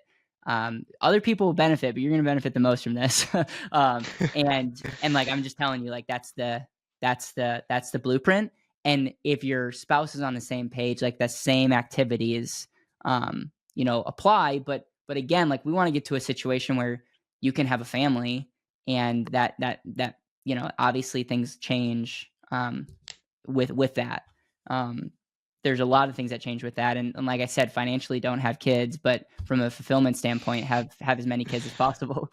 Speaker 2: Other people will benefit, but you're going to benefit the most from this. And like, I'm just telling you, like, that's the blueprint. And if your spouse is on the same page, like, the same activities, apply. But again, like, we want to get to a situation where you can have a family, and that obviously things change, with that. Um, there's a lot of things that change with that, and like I said, financially, don't have kids, but from a fulfillment standpoint, have as many kids as possible.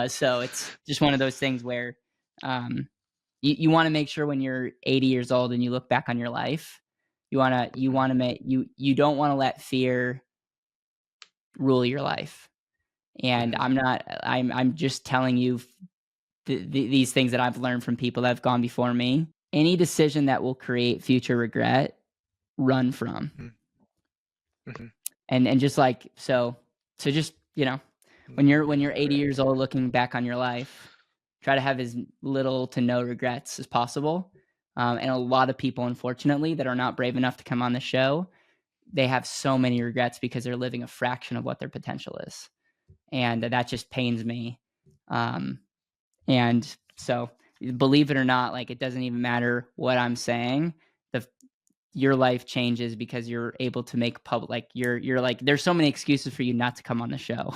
Speaker 2: So it's just one of those things where, um, you want to make sure when you're 80 years old and you look back on your life, you want to make you don't want to let fear rule your life. And
Speaker 1: Hmm.
Speaker 2: I'm just telling you these things that I've learned from people that have gone before me. Any decision that will create future regret, run from.
Speaker 1: Hmm. Hmm.
Speaker 2: And just like, so just, when you're 80
Speaker 1: Right.
Speaker 2: years old looking back on your life, try to have as little to no regrets as possible. And a lot of people, unfortunately, that are not brave enough to come on the show, they have so many regrets because they're living a fraction of what their potential is, and that just pains me. And so, believe it or not, like, it doesn't even matter what I'm saying. The Your life changes because you're able to make public, like, you're like, there's so many excuses for you not to come on the show.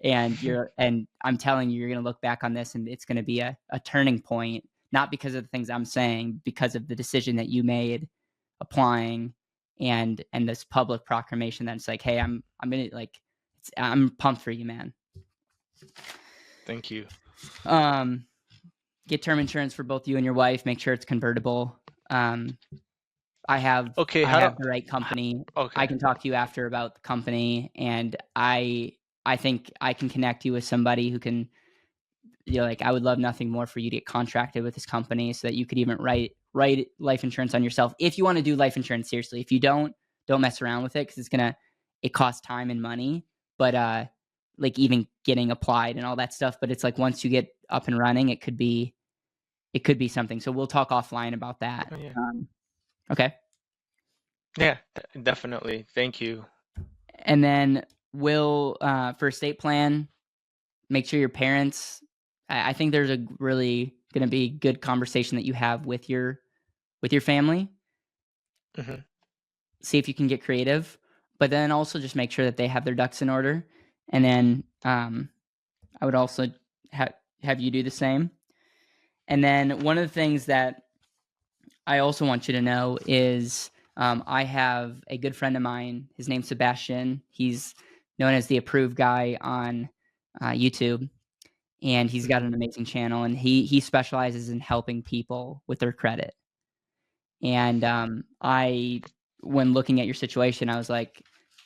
Speaker 2: And I'm telling you, you're going to look back on this and it's going to be a turning point, not because of the things I'm saying, because of the decision that you made applying, and this public proclamation that it's like, hey, I'm going to, like, I'm pumped for you, man.
Speaker 1: Thank you.
Speaker 2: Um, get term insurance for both you and your wife. Make sure it's convertible. I have
Speaker 1: Okay,
Speaker 2: I
Speaker 1: how do
Speaker 2: have the right company. I
Speaker 1: okay.
Speaker 2: can talk to you after about the company, and I think I can connect you with somebody who can, like, I would love nothing more for you to get contracted with this company so that you could even write life insurance on yourself if you want to do life insurance seriously. If you don't mess around with it, because it costs time and money. But like, even getting applied and all that stuff. But it's like, once you get up and running, it could be something. So we'll talk offline about that.
Speaker 1: Oh, yeah.
Speaker 2: Okay.
Speaker 1: Yeah, definitely. Thank you.
Speaker 2: And then for estate plan, make sure your parents. I think there's a really going to be good conversation that you have with your family.
Speaker 1: Hmm.
Speaker 2: See if you can get creative, but then also just make sure that they have their ducks in order. And then I would also have you do the same. And then one of the things that I also want you to know is, I have a good friend of mine. His name's Sebastian. He's known as the approved guy on YouTube, and he's got
Speaker 1: Hmm.
Speaker 2: an amazing channel. And he specializes in helping people with their credit. And when looking at your situation, I was like,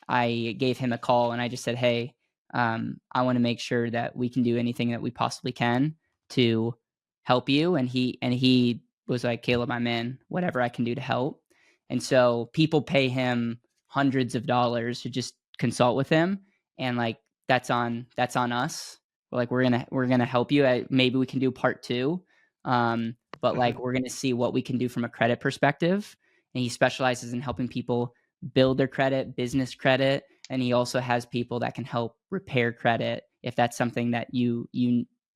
Speaker 2: I gave him a call and I just said, hey, I want to make sure that we can do anything that we possibly can to help you. And he was like, Caleb, I'm in. Whatever I can do to help. And so people pay him hundreds of dollars to just consult with him, and, like, that's on us. Like, we're gonna help you. Maybe we can do part two. But,
Speaker 1: Hmm.
Speaker 2: like, we're going to see what we can do from a credit perspective. And he specializes in helping people build their credit, business credit, and he also has people that can help repair credit if that's something that you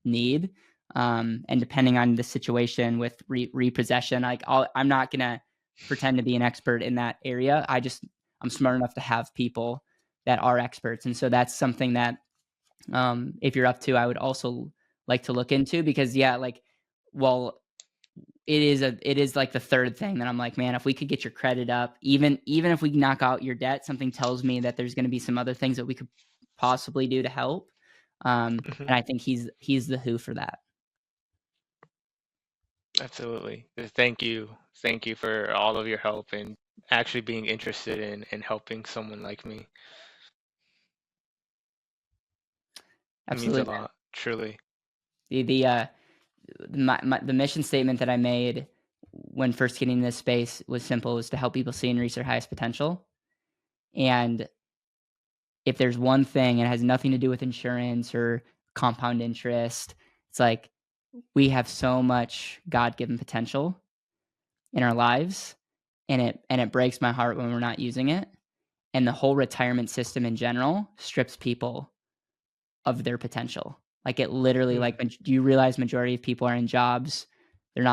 Speaker 2: need. And depending on the situation with repossession, like, I'm not going to pretend to be an expert in that area. I'm smart enough to have people that are experts, and so that's something that, if you're up to, I would also like to look into, because, yeah, like, well, it is like the third thing that I'm like, man, if we could get your credit up, even if we knock out your debt, something tells me that there's going to be some other things that we could possibly do to help.
Speaker 1: Hmm.
Speaker 2: And I think he's the who for that.
Speaker 1: Absolutely. Thank you. Thank you for all of your help and actually being interested in helping someone like me. It means a
Speaker 2: Absolutely,
Speaker 1: lot, truly.
Speaker 2: man. The mission statement that I made when first getting in this space was simple: was to help people see and reach their highest potential. And if there's one thing, it has nothing to do with insurance or compound interest. It's like, we have so much God-given potential in our lives, and it breaks my heart when we're not using it. And the whole retirement system in general strips people of their potential. Like, it literally,
Speaker 1: Mm.
Speaker 2: like, do you realize majority of people are in jobs, they're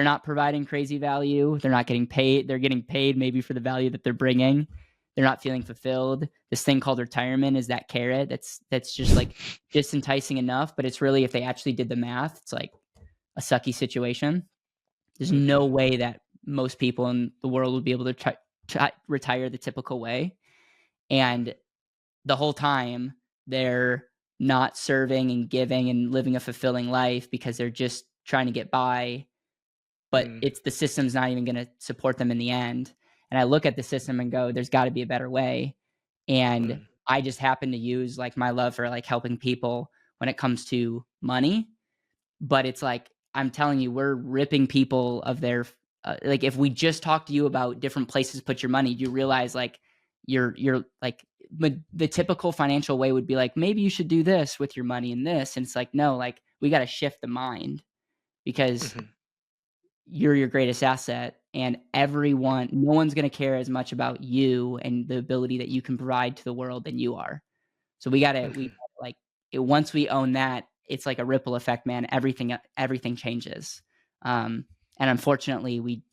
Speaker 2: not providing crazy value, they're not getting paid, they're getting paid maybe for the value that they're bringing, they're not feeling fulfilled. This thing called retirement is that carrot that's just, like, just enticing enough, but it's really, if they actually did the math, it's like a sucky situation. There's no
Speaker 1: Hmm.
Speaker 2: way that most people in the world would be able to retire the typical way. And the whole time, they're not serving and giving and living a fulfilling life because they're just trying to get by, but
Speaker 1: Mm.
Speaker 2: it's the system's not even going to support them in the end. And I look at the system and go, there's got to be a better way. And
Speaker 1: Mm.
Speaker 2: I just happen to use, like, my love for, like, helping people when it comes to money. But it's like, I'm telling you, we're ripping people of their, like, if we just talk to you about different places to put your money, you realize, like, you're like, but the typical financial way would be like, maybe you should do this with your money and this. And it's like, no, like, we got to shift the mind, because
Speaker 1: Hmm.
Speaker 2: you're your greatest asset. and no one's going to care as much about you and the ability that you can provide to the world than you are. So we
Speaker 1: Mhm.
Speaker 2: like once we own that, it's like a ripple effect, man. Everything changes. And unfortunately,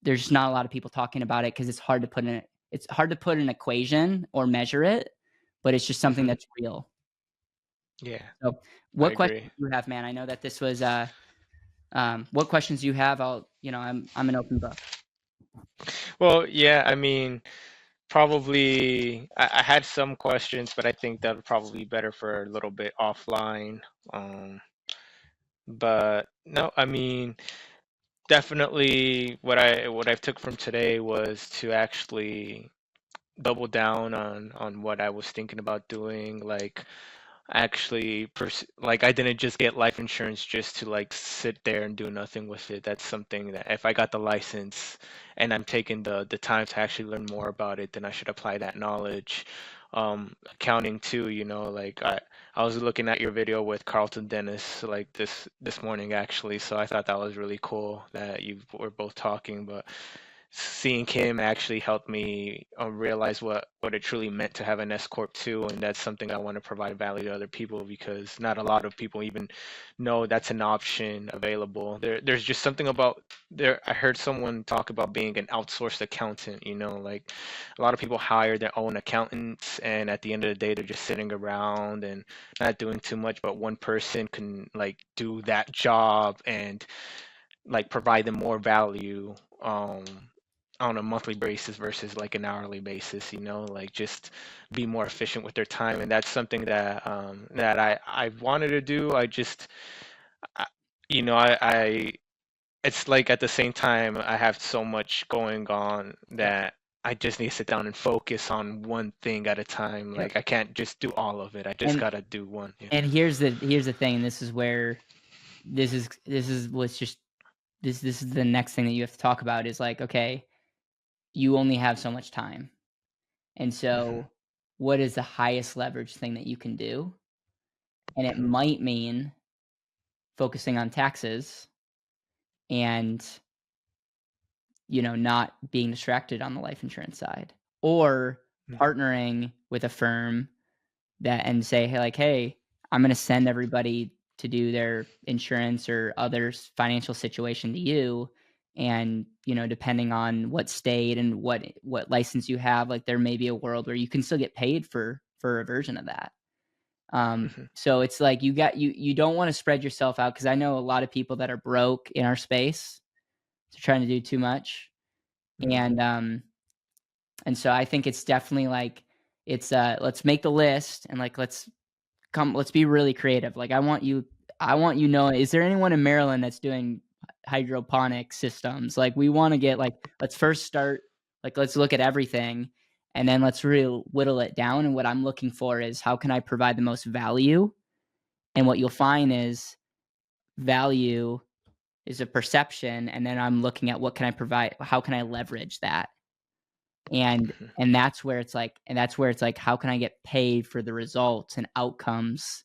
Speaker 2: there's just not a lot of people talking about it because it's hard to put an equation or measure it, but it's just something
Speaker 1: Mhm.
Speaker 2: that's real.
Speaker 1: Yeah,
Speaker 2: So,
Speaker 1: I
Speaker 2: what questions
Speaker 1: agree.
Speaker 2: do you have, man? I know that this was what questions do you have? I'm an open book.
Speaker 1: Well, yeah, I mean, probably I had some questions, but I think that would probably be better for a little bit offline. Um, but no, I mean, definitely what I took from today was to actually double down on what I was thinking about doing, like actually like I didn't just get life insurance just to like sit there and do nothing with it. That's something that if I got the license and I'm taking the time to actually learn more about it, then I should apply that knowledge. Accounting too, like I was looking at your video with Carlton Dennis like this morning actually, so I thought that was really cool that you were both talking, but seeing Kim actually helped me realize what it truly meant to have an S corp too, and that's something I want to provide value to other people because not a lot of people even know that's an option available. There's just something about there. I heard someone talk about being an outsourced accountant. Like a lot of people hire their own accountants, and at the end of the day, they're just sitting around and not doing too much. But one person can like do that job and like provide them more value um on a monthly basis versus like an hourly basis, like just be more efficient with their time. And that's something that I wanted to do. I, I it's like at the same time I have so much going on
Speaker 2: Yep.
Speaker 1: that I just need to sit down and focus on one thing at a time.
Speaker 2: Yep.
Speaker 1: Like I can't just do all of it. I just
Speaker 2: And
Speaker 1: gotta do one. Yeah.
Speaker 2: and here's the thing. This is where this is what's just this is the next thing that you have to talk about is like, okay, you only have so much time. And
Speaker 1: Hmm.
Speaker 2: so what is the highest leverage thing that you can do? And it
Speaker 1: Hmm.
Speaker 2: might mean focusing on taxes and, not being distracted on the life insurance side, or partnering with a firm that and say, "Hey, like, hey, I'm gonna send everybody to do their insurance or others' financial situation to you." And, depending on what state and what license you have, like there may be a world where you can still get paid for a version of that.
Speaker 1: Hmm.
Speaker 2: So it's like you don't want to spread yourself out because I know a lot of people that are broke in our space. They're trying to do too much.
Speaker 1: Hmm.
Speaker 2: And so I think it's definitely like it's let's make the list and like let's be really creative. Like I want you know, is there anyone in Maryland that's doing hydroponic systems? Like we want to get like let's first start like let's look at everything and then let's really whittle it down. And what I'm looking for is how can I provide the most value? And what you'll find is value is a perception, and then I'm looking at what can I provide, how can I leverage that? And
Speaker 1: Hmm.
Speaker 2: and that's where it's like how can I get paid for the results and outcomes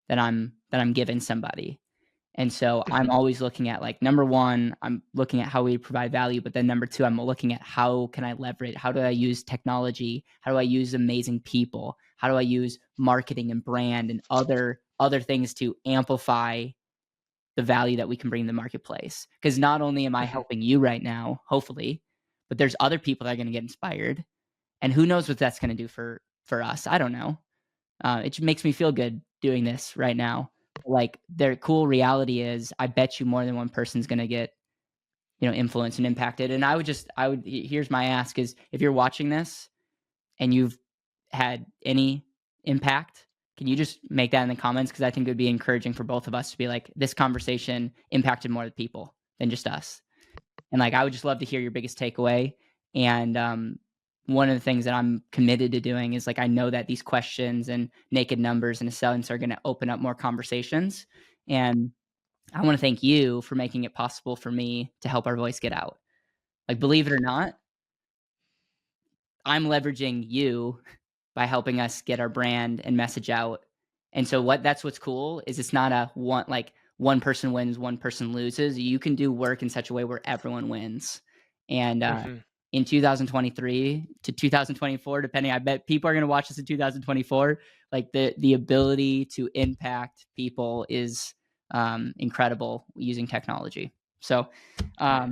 Speaker 2: that I'm giving somebody. And so I'm
Speaker 1: Hmm.
Speaker 2: always looking at like number 1, I'm looking at how we provide value, but then number 2, I'm looking at how can I leverage, how do I use technology? How do I use amazing people? How do I use marketing and brand and other things to amplify the value that we can bring to the marketplace? Because not only am I
Speaker 1: Hmm.
Speaker 2: helping you right now, hopefully, but there's other people that are going to get inspired, and who knows what that's going to do for us? I don't know. It just makes me feel good doing this right now. Like, their cool reality is, I bet you more than one person's gonna get, influenced and impacted. And here's my ask is if you're watching this and you've had any impact, can you just make that in the comments? Because I think it would be encouraging for both of us to be like, this conversation impacted more people than just us. And like, I would just love to hear your biggest takeaway. And one of the things that I'm committed to doing is like, I know that these questions and naked numbers and assessments are going to open up more conversations. And I want to thank you for making it possible for me to help our voice get out. Like, believe it or not, I'm leveraging you by helping us get our brand and message out. And so that's what's cool is it's not a one person wins, one person loses. You can do work in such a way where everyone wins. And
Speaker 1: Hmm.
Speaker 2: in 2023 to 2024, depending, I bet people are going to watch this in 2024. Like the ability to impact people is incredible using technology. So,
Speaker 1: Yeah.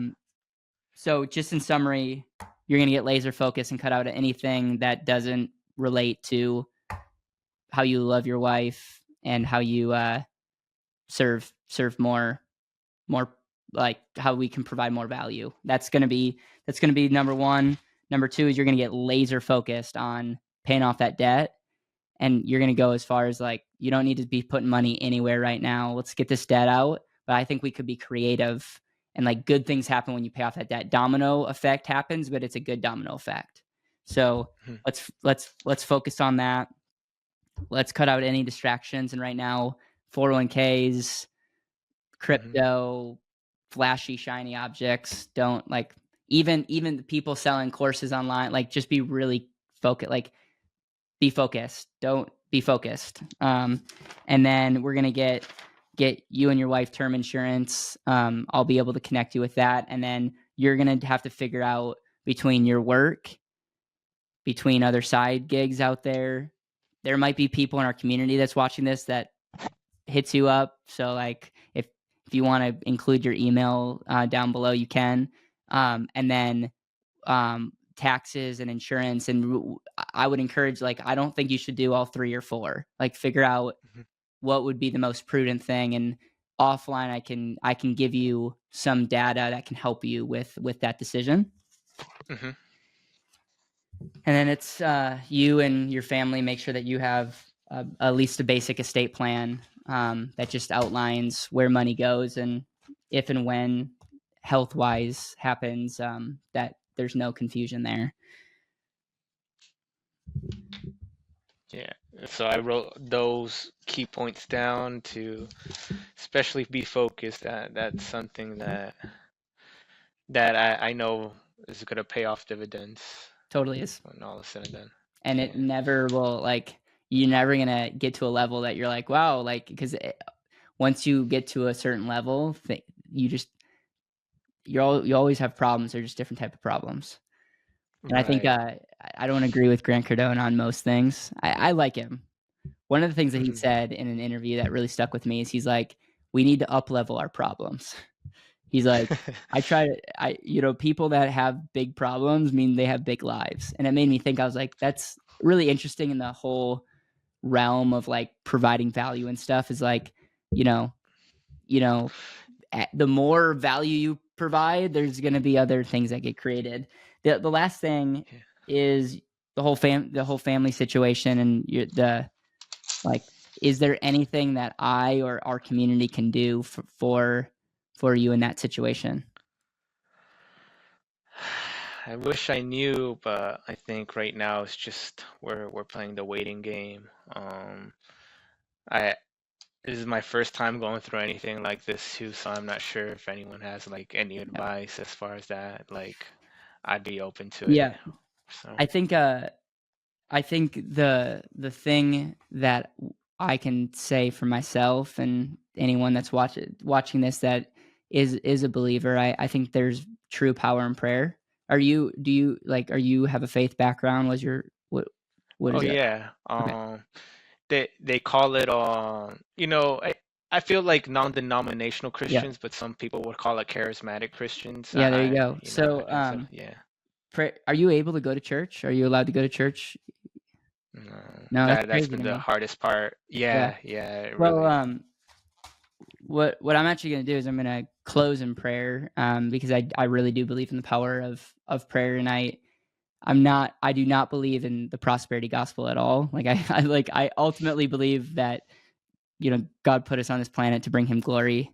Speaker 2: so just in summary, you're going to get laser focused and cut out anything that doesn't relate to how you love your wife and how you serve more, like how we can provide more value. That's gonna be number one. Number two is you're gonna get laser focused on paying off that debt, and you're gonna go as far as like you don't need to be putting money anywhere right now. Let's get this debt out. But I think we could be creative, and like good things happen when you pay off that debt. Domino effect happens, but it's a good domino effect. So
Speaker 1: Mhm.
Speaker 2: let's focus on that. Let's cut out any distractions. And right now, 401ks,
Speaker 1: Mhm.
Speaker 2: crypto, flashy, shiny objects don't like even the people selling courses online, like just be really focused, like be focused. Don't be focused. And then we're gonna get you and your wife term insurance. I'll be able to connect you with that. And then you're gonna have to figure out between your work, between other side gigs out there. There might be people in our community that's watching this that hits you up. So like if you want to include your email down below, you can. And then taxes and insurance. And I would encourage, like, I don't think you should do all three or four. Like figure out
Speaker 1: Mhm.
Speaker 2: what would be the most prudent thing. And offline, I can give you some data that can help you with that decision.
Speaker 1: Mhm.
Speaker 2: And then it's you and your family make sure that you have at least a basic estate plan that just outlines where money goes and if and when health wise happens, that there's no confusion there.
Speaker 1: Yeah. So I wrote those key points down to especially be focused. That's something that I know is gonna pay off dividends
Speaker 2: Totally is.
Speaker 1: when all is said and done.
Speaker 2: And it
Speaker 1: Yeah.
Speaker 2: never will, like, you're never gonna get to a level that you're like, wow, like, because once you get to a certain level, you just you always have problems. They're just different type of problems. And I think
Speaker 1: Right.
Speaker 2: I don't agree with Grant Cardone on most things. I like him. One of the things that he
Speaker 1: Hmm.
Speaker 2: said in an interview that really stuck with me is he's like, we need to up level our problems. He's like, people that have big problems mean they have big lives. And it made me think, I was like, that's really interesting in the whole realm of like providing value and stuff is like, you know, you know, the more value you provide, there's going to be other things that get created. The last thing
Speaker 1: Yeah.
Speaker 2: is the whole family situation and the like. Is there anything that I or our community can do for you in that situation?
Speaker 1: I wish I knew, but I think right now it's just we're playing the waiting game. I This is my first time going through anything like this too, so I'm not sure if anyone has like any
Speaker 2: Yep.
Speaker 1: advice as far as that. Like, I'd be open to it.
Speaker 2: Yeah,
Speaker 1: So,
Speaker 2: I think I think the thing that I can say for myself and anyone that's watching this that is a believer, I think there's true power in prayer. Are you have a faith background? Was your what
Speaker 1: oh
Speaker 2: is it?
Speaker 1: yeah.
Speaker 2: Okay.
Speaker 1: They call it I feel like non-denominational
Speaker 2: Yeah.
Speaker 1: Christians, but some people would call it charismatic Christians.
Speaker 2: Yeah, there you go.
Speaker 1: I
Speaker 2: So
Speaker 1: consider, yeah.
Speaker 2: are you able to go to church? Are you allowed to go to church?
Speaker 1: No,
Speaker 2: No, that's
Speaker 1: that's
Speaker 2: crazy
Speaker 1: been
Speaker 2: to
Speaker 1: the
Speaker 2: me.
Speaker 1: hardest part.
Speaker 2: Yeah.
Speaker 1: Yeah, yeah, it
Speaker 2: Well,
Speaker 1: really.
Speaker 2: what I'm actually going to do is I'm going to close in prayer because I really do believe in the power of prayer, and I do not believe in the prosperity gospel at all. Like I ultimately believe that God put us on this planet to bring him glory,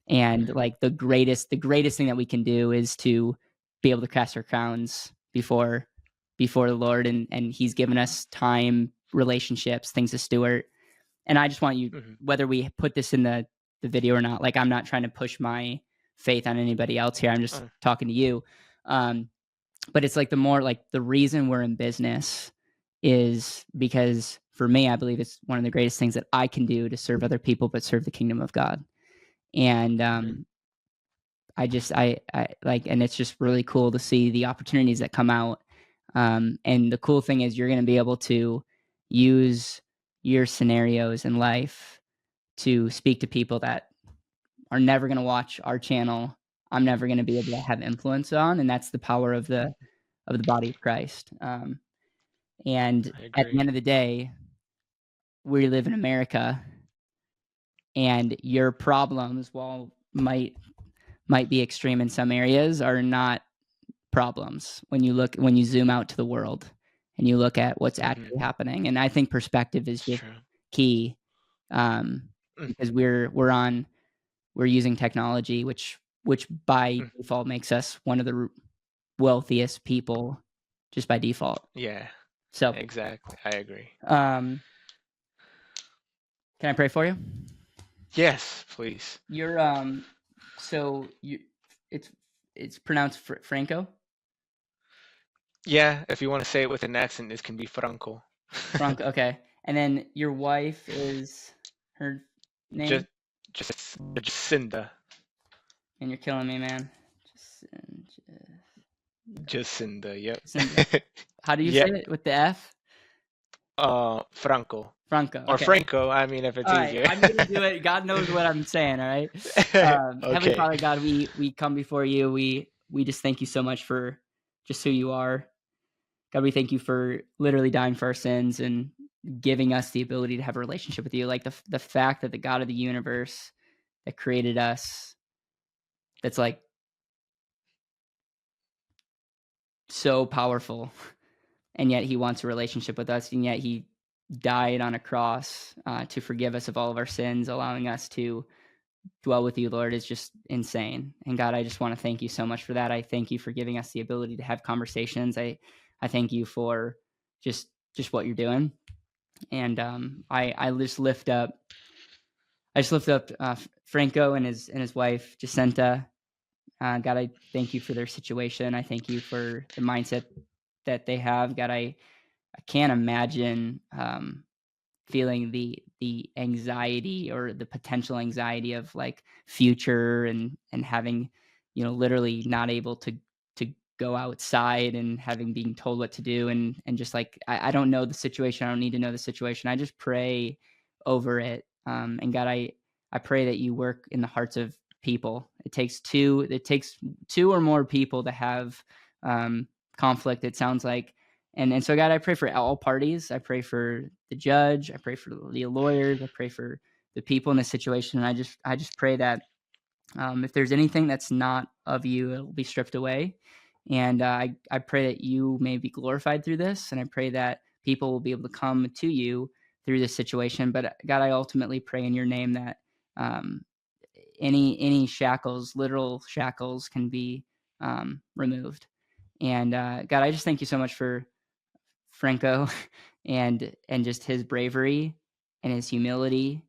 Speaker 2: and
Speaker 1: Mhm.
Speaker 2: like the greatest thing that we can do is to be able to cast our crowns before the Lord, and he's given us time, relationships, things to steward. And I just want you,
Speaker 1: Mhm.
Speaker 2: whether we put this in the video or not, like I'm not trying to push my faith on anybody else here. I'm just
Speaker 1: Uh,
Speaker 2: talking to you. Um, but it's like the reason we're in business is because for me, I believe it's one of the greatest things that I can do to serve other people, but serve the kingdom of God. And
Speaker 1: mhm.
Speaker 2: I like, and it's just really cool to see the opportunities that come out. And the cool thing is you're going to be able to use your scenarios in life to speak to people that are never going to watch our channel. I'm never going to be able to have influence on, and that's the power of the body of Christ. And
Speaker 1: I
Speaker 2: at the
Speaker 1: agree.
Speaker 2: end of the day, we live in America, and your problems, while might be extreme in some areas, are not problems when you zoom out to the world and you look at what's
Speaker 1: Hmm.
Speaker 2: actually happening. And I think perspective is
Speaker 1: It's
Speaker 2: just
Speaker 1: true.
Speaker 2: key, um,
Speaker 1: Mm,
Speaker 2: because we're using technology, which by
Speaker 1: mm.
Speaker 2: default makes us one of the wealthiest people just by default.
Speaker 1: Yeah,
Speaker 2: So,
Speaker 1: exactly. I agree.
Speaker 2: um, can I pray for you?
Speaker 1: Yes, please.
Speaker 2: You're so you it's it's pronounced Franco.
Speaker 1: Yeah, if you want to say it with an accent, this can be Franco.
Speaker 2: Franco. Okay, and then your wife is her
Speaker 1: just,
Speaker 2: name,
Speaker 1: just Cinda.
Speaker 2: and you're killing me, man. Just,
Speaker 1: Just Cinda. Yep.
Speaker 2: Jacinda. How do you say
Speaker 1: Yep.
Speaker 2: it with the F?
Speaker 1: Franco
Speaker 2: Franco.
Speaker 1: or
Speaker 2: Okay.
Speaker 1: Franco. I mean, if it's
Speaker 2: All right,
Speaker 1: easier.
Speaker 2: I'm gonna do it. God knows what I'm saying. All right. Heavenly
Speaker 1: Okay.
Speaker 2: Father, God, we come before you. We just thank you so much for just who you are. God, we thank you for literally dying for our sins and giving us the ability to have a relationship with you. Like the fact that the God of the universe that created us, that's like so powerful, and yet He wants a relationship with us, and yet He died on a cross to forgive us of all of our sins, allowing us to dwell with you, Lord, is just insane. And God, I just want to thank you so much for that. I thank you for giving us the ability to have conversations. I thank you for just what you're doing. And I just lift up Franco and his wife Jacinta. God, I thank you for their situation. I thank you for the mindset that they have. God, I can't imagine feeling the anxiety or the potential anxiety of like future and having, literally not able to go outside and having being told what to do, and just like I don't know the situation. I don't need to know the situation. I just pray over it. And God, I pray that you work in the hearts of people. It takes two or more people to have conflict, it sounds like. And so, God, I pray for all parties. I pray for the judge. I pray for the lawyers. I pray for the people in the situation. And I just pray that if there's anything that's not of you, it'll be stripped away. And I pray that you may be glorified through this. And I pray that people will be able to come to you through this situation. But God, I ultimately pray in your name that um, any shackles, literal shackles, can be removed. And God, I just thank you so much for Franco and just his bravery and his humility.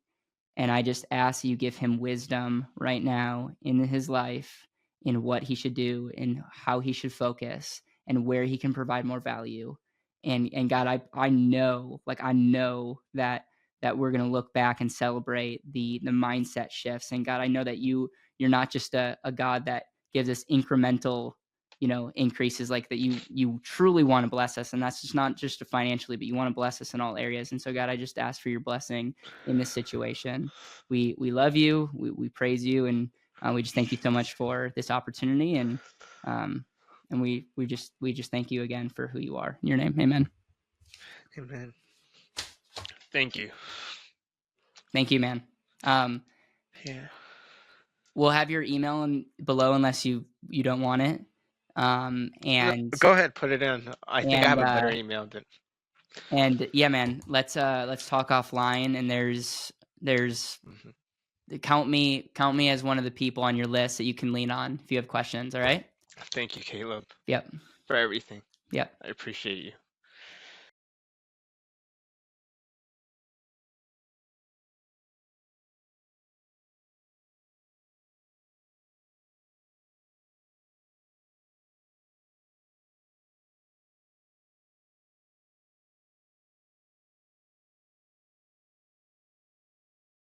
Speaker 2: And I just ask you give him wisdom right now in his life, in what he should do, in how he should focus, and where he can provide more value. And God, I know, like I know that we're gonna look back and celebrate the mindset shifts. And God, I know that you're not just a God that gives us incremental, increases, like that you truly want to bless us. And that's just not just financially, but you want to bless us in all areas. And so God, I just ask for your blessing in this situation. We love you, we praise you, and we just thank you so much for this opportunity. Um and we just thank you again for who you are. In your name, amen.
Speaker 1: Amen. Thank you.
Speaker 2: Thank you, man. um
Speaker 1: Yeah.
Speaker 2: we'll have your email below unless you don't want it. And
Speaker 1: Go ahead, put it in. I think I
Speaker 2: and
Speaker 1: have a better email than.
Speaker 2: and yeah, man, let's talk offline. And there's
Speaker 1: Mhm.
Speaker 2: count me as one of the people on your list that you can lean on if you have questions. All right.
Speaker 1: Thank you, Caleb,
Speaker 2: Yep.
Speaker 1: for everything.
Speaker 2: Yep.
Speaker 1: I appreciate you.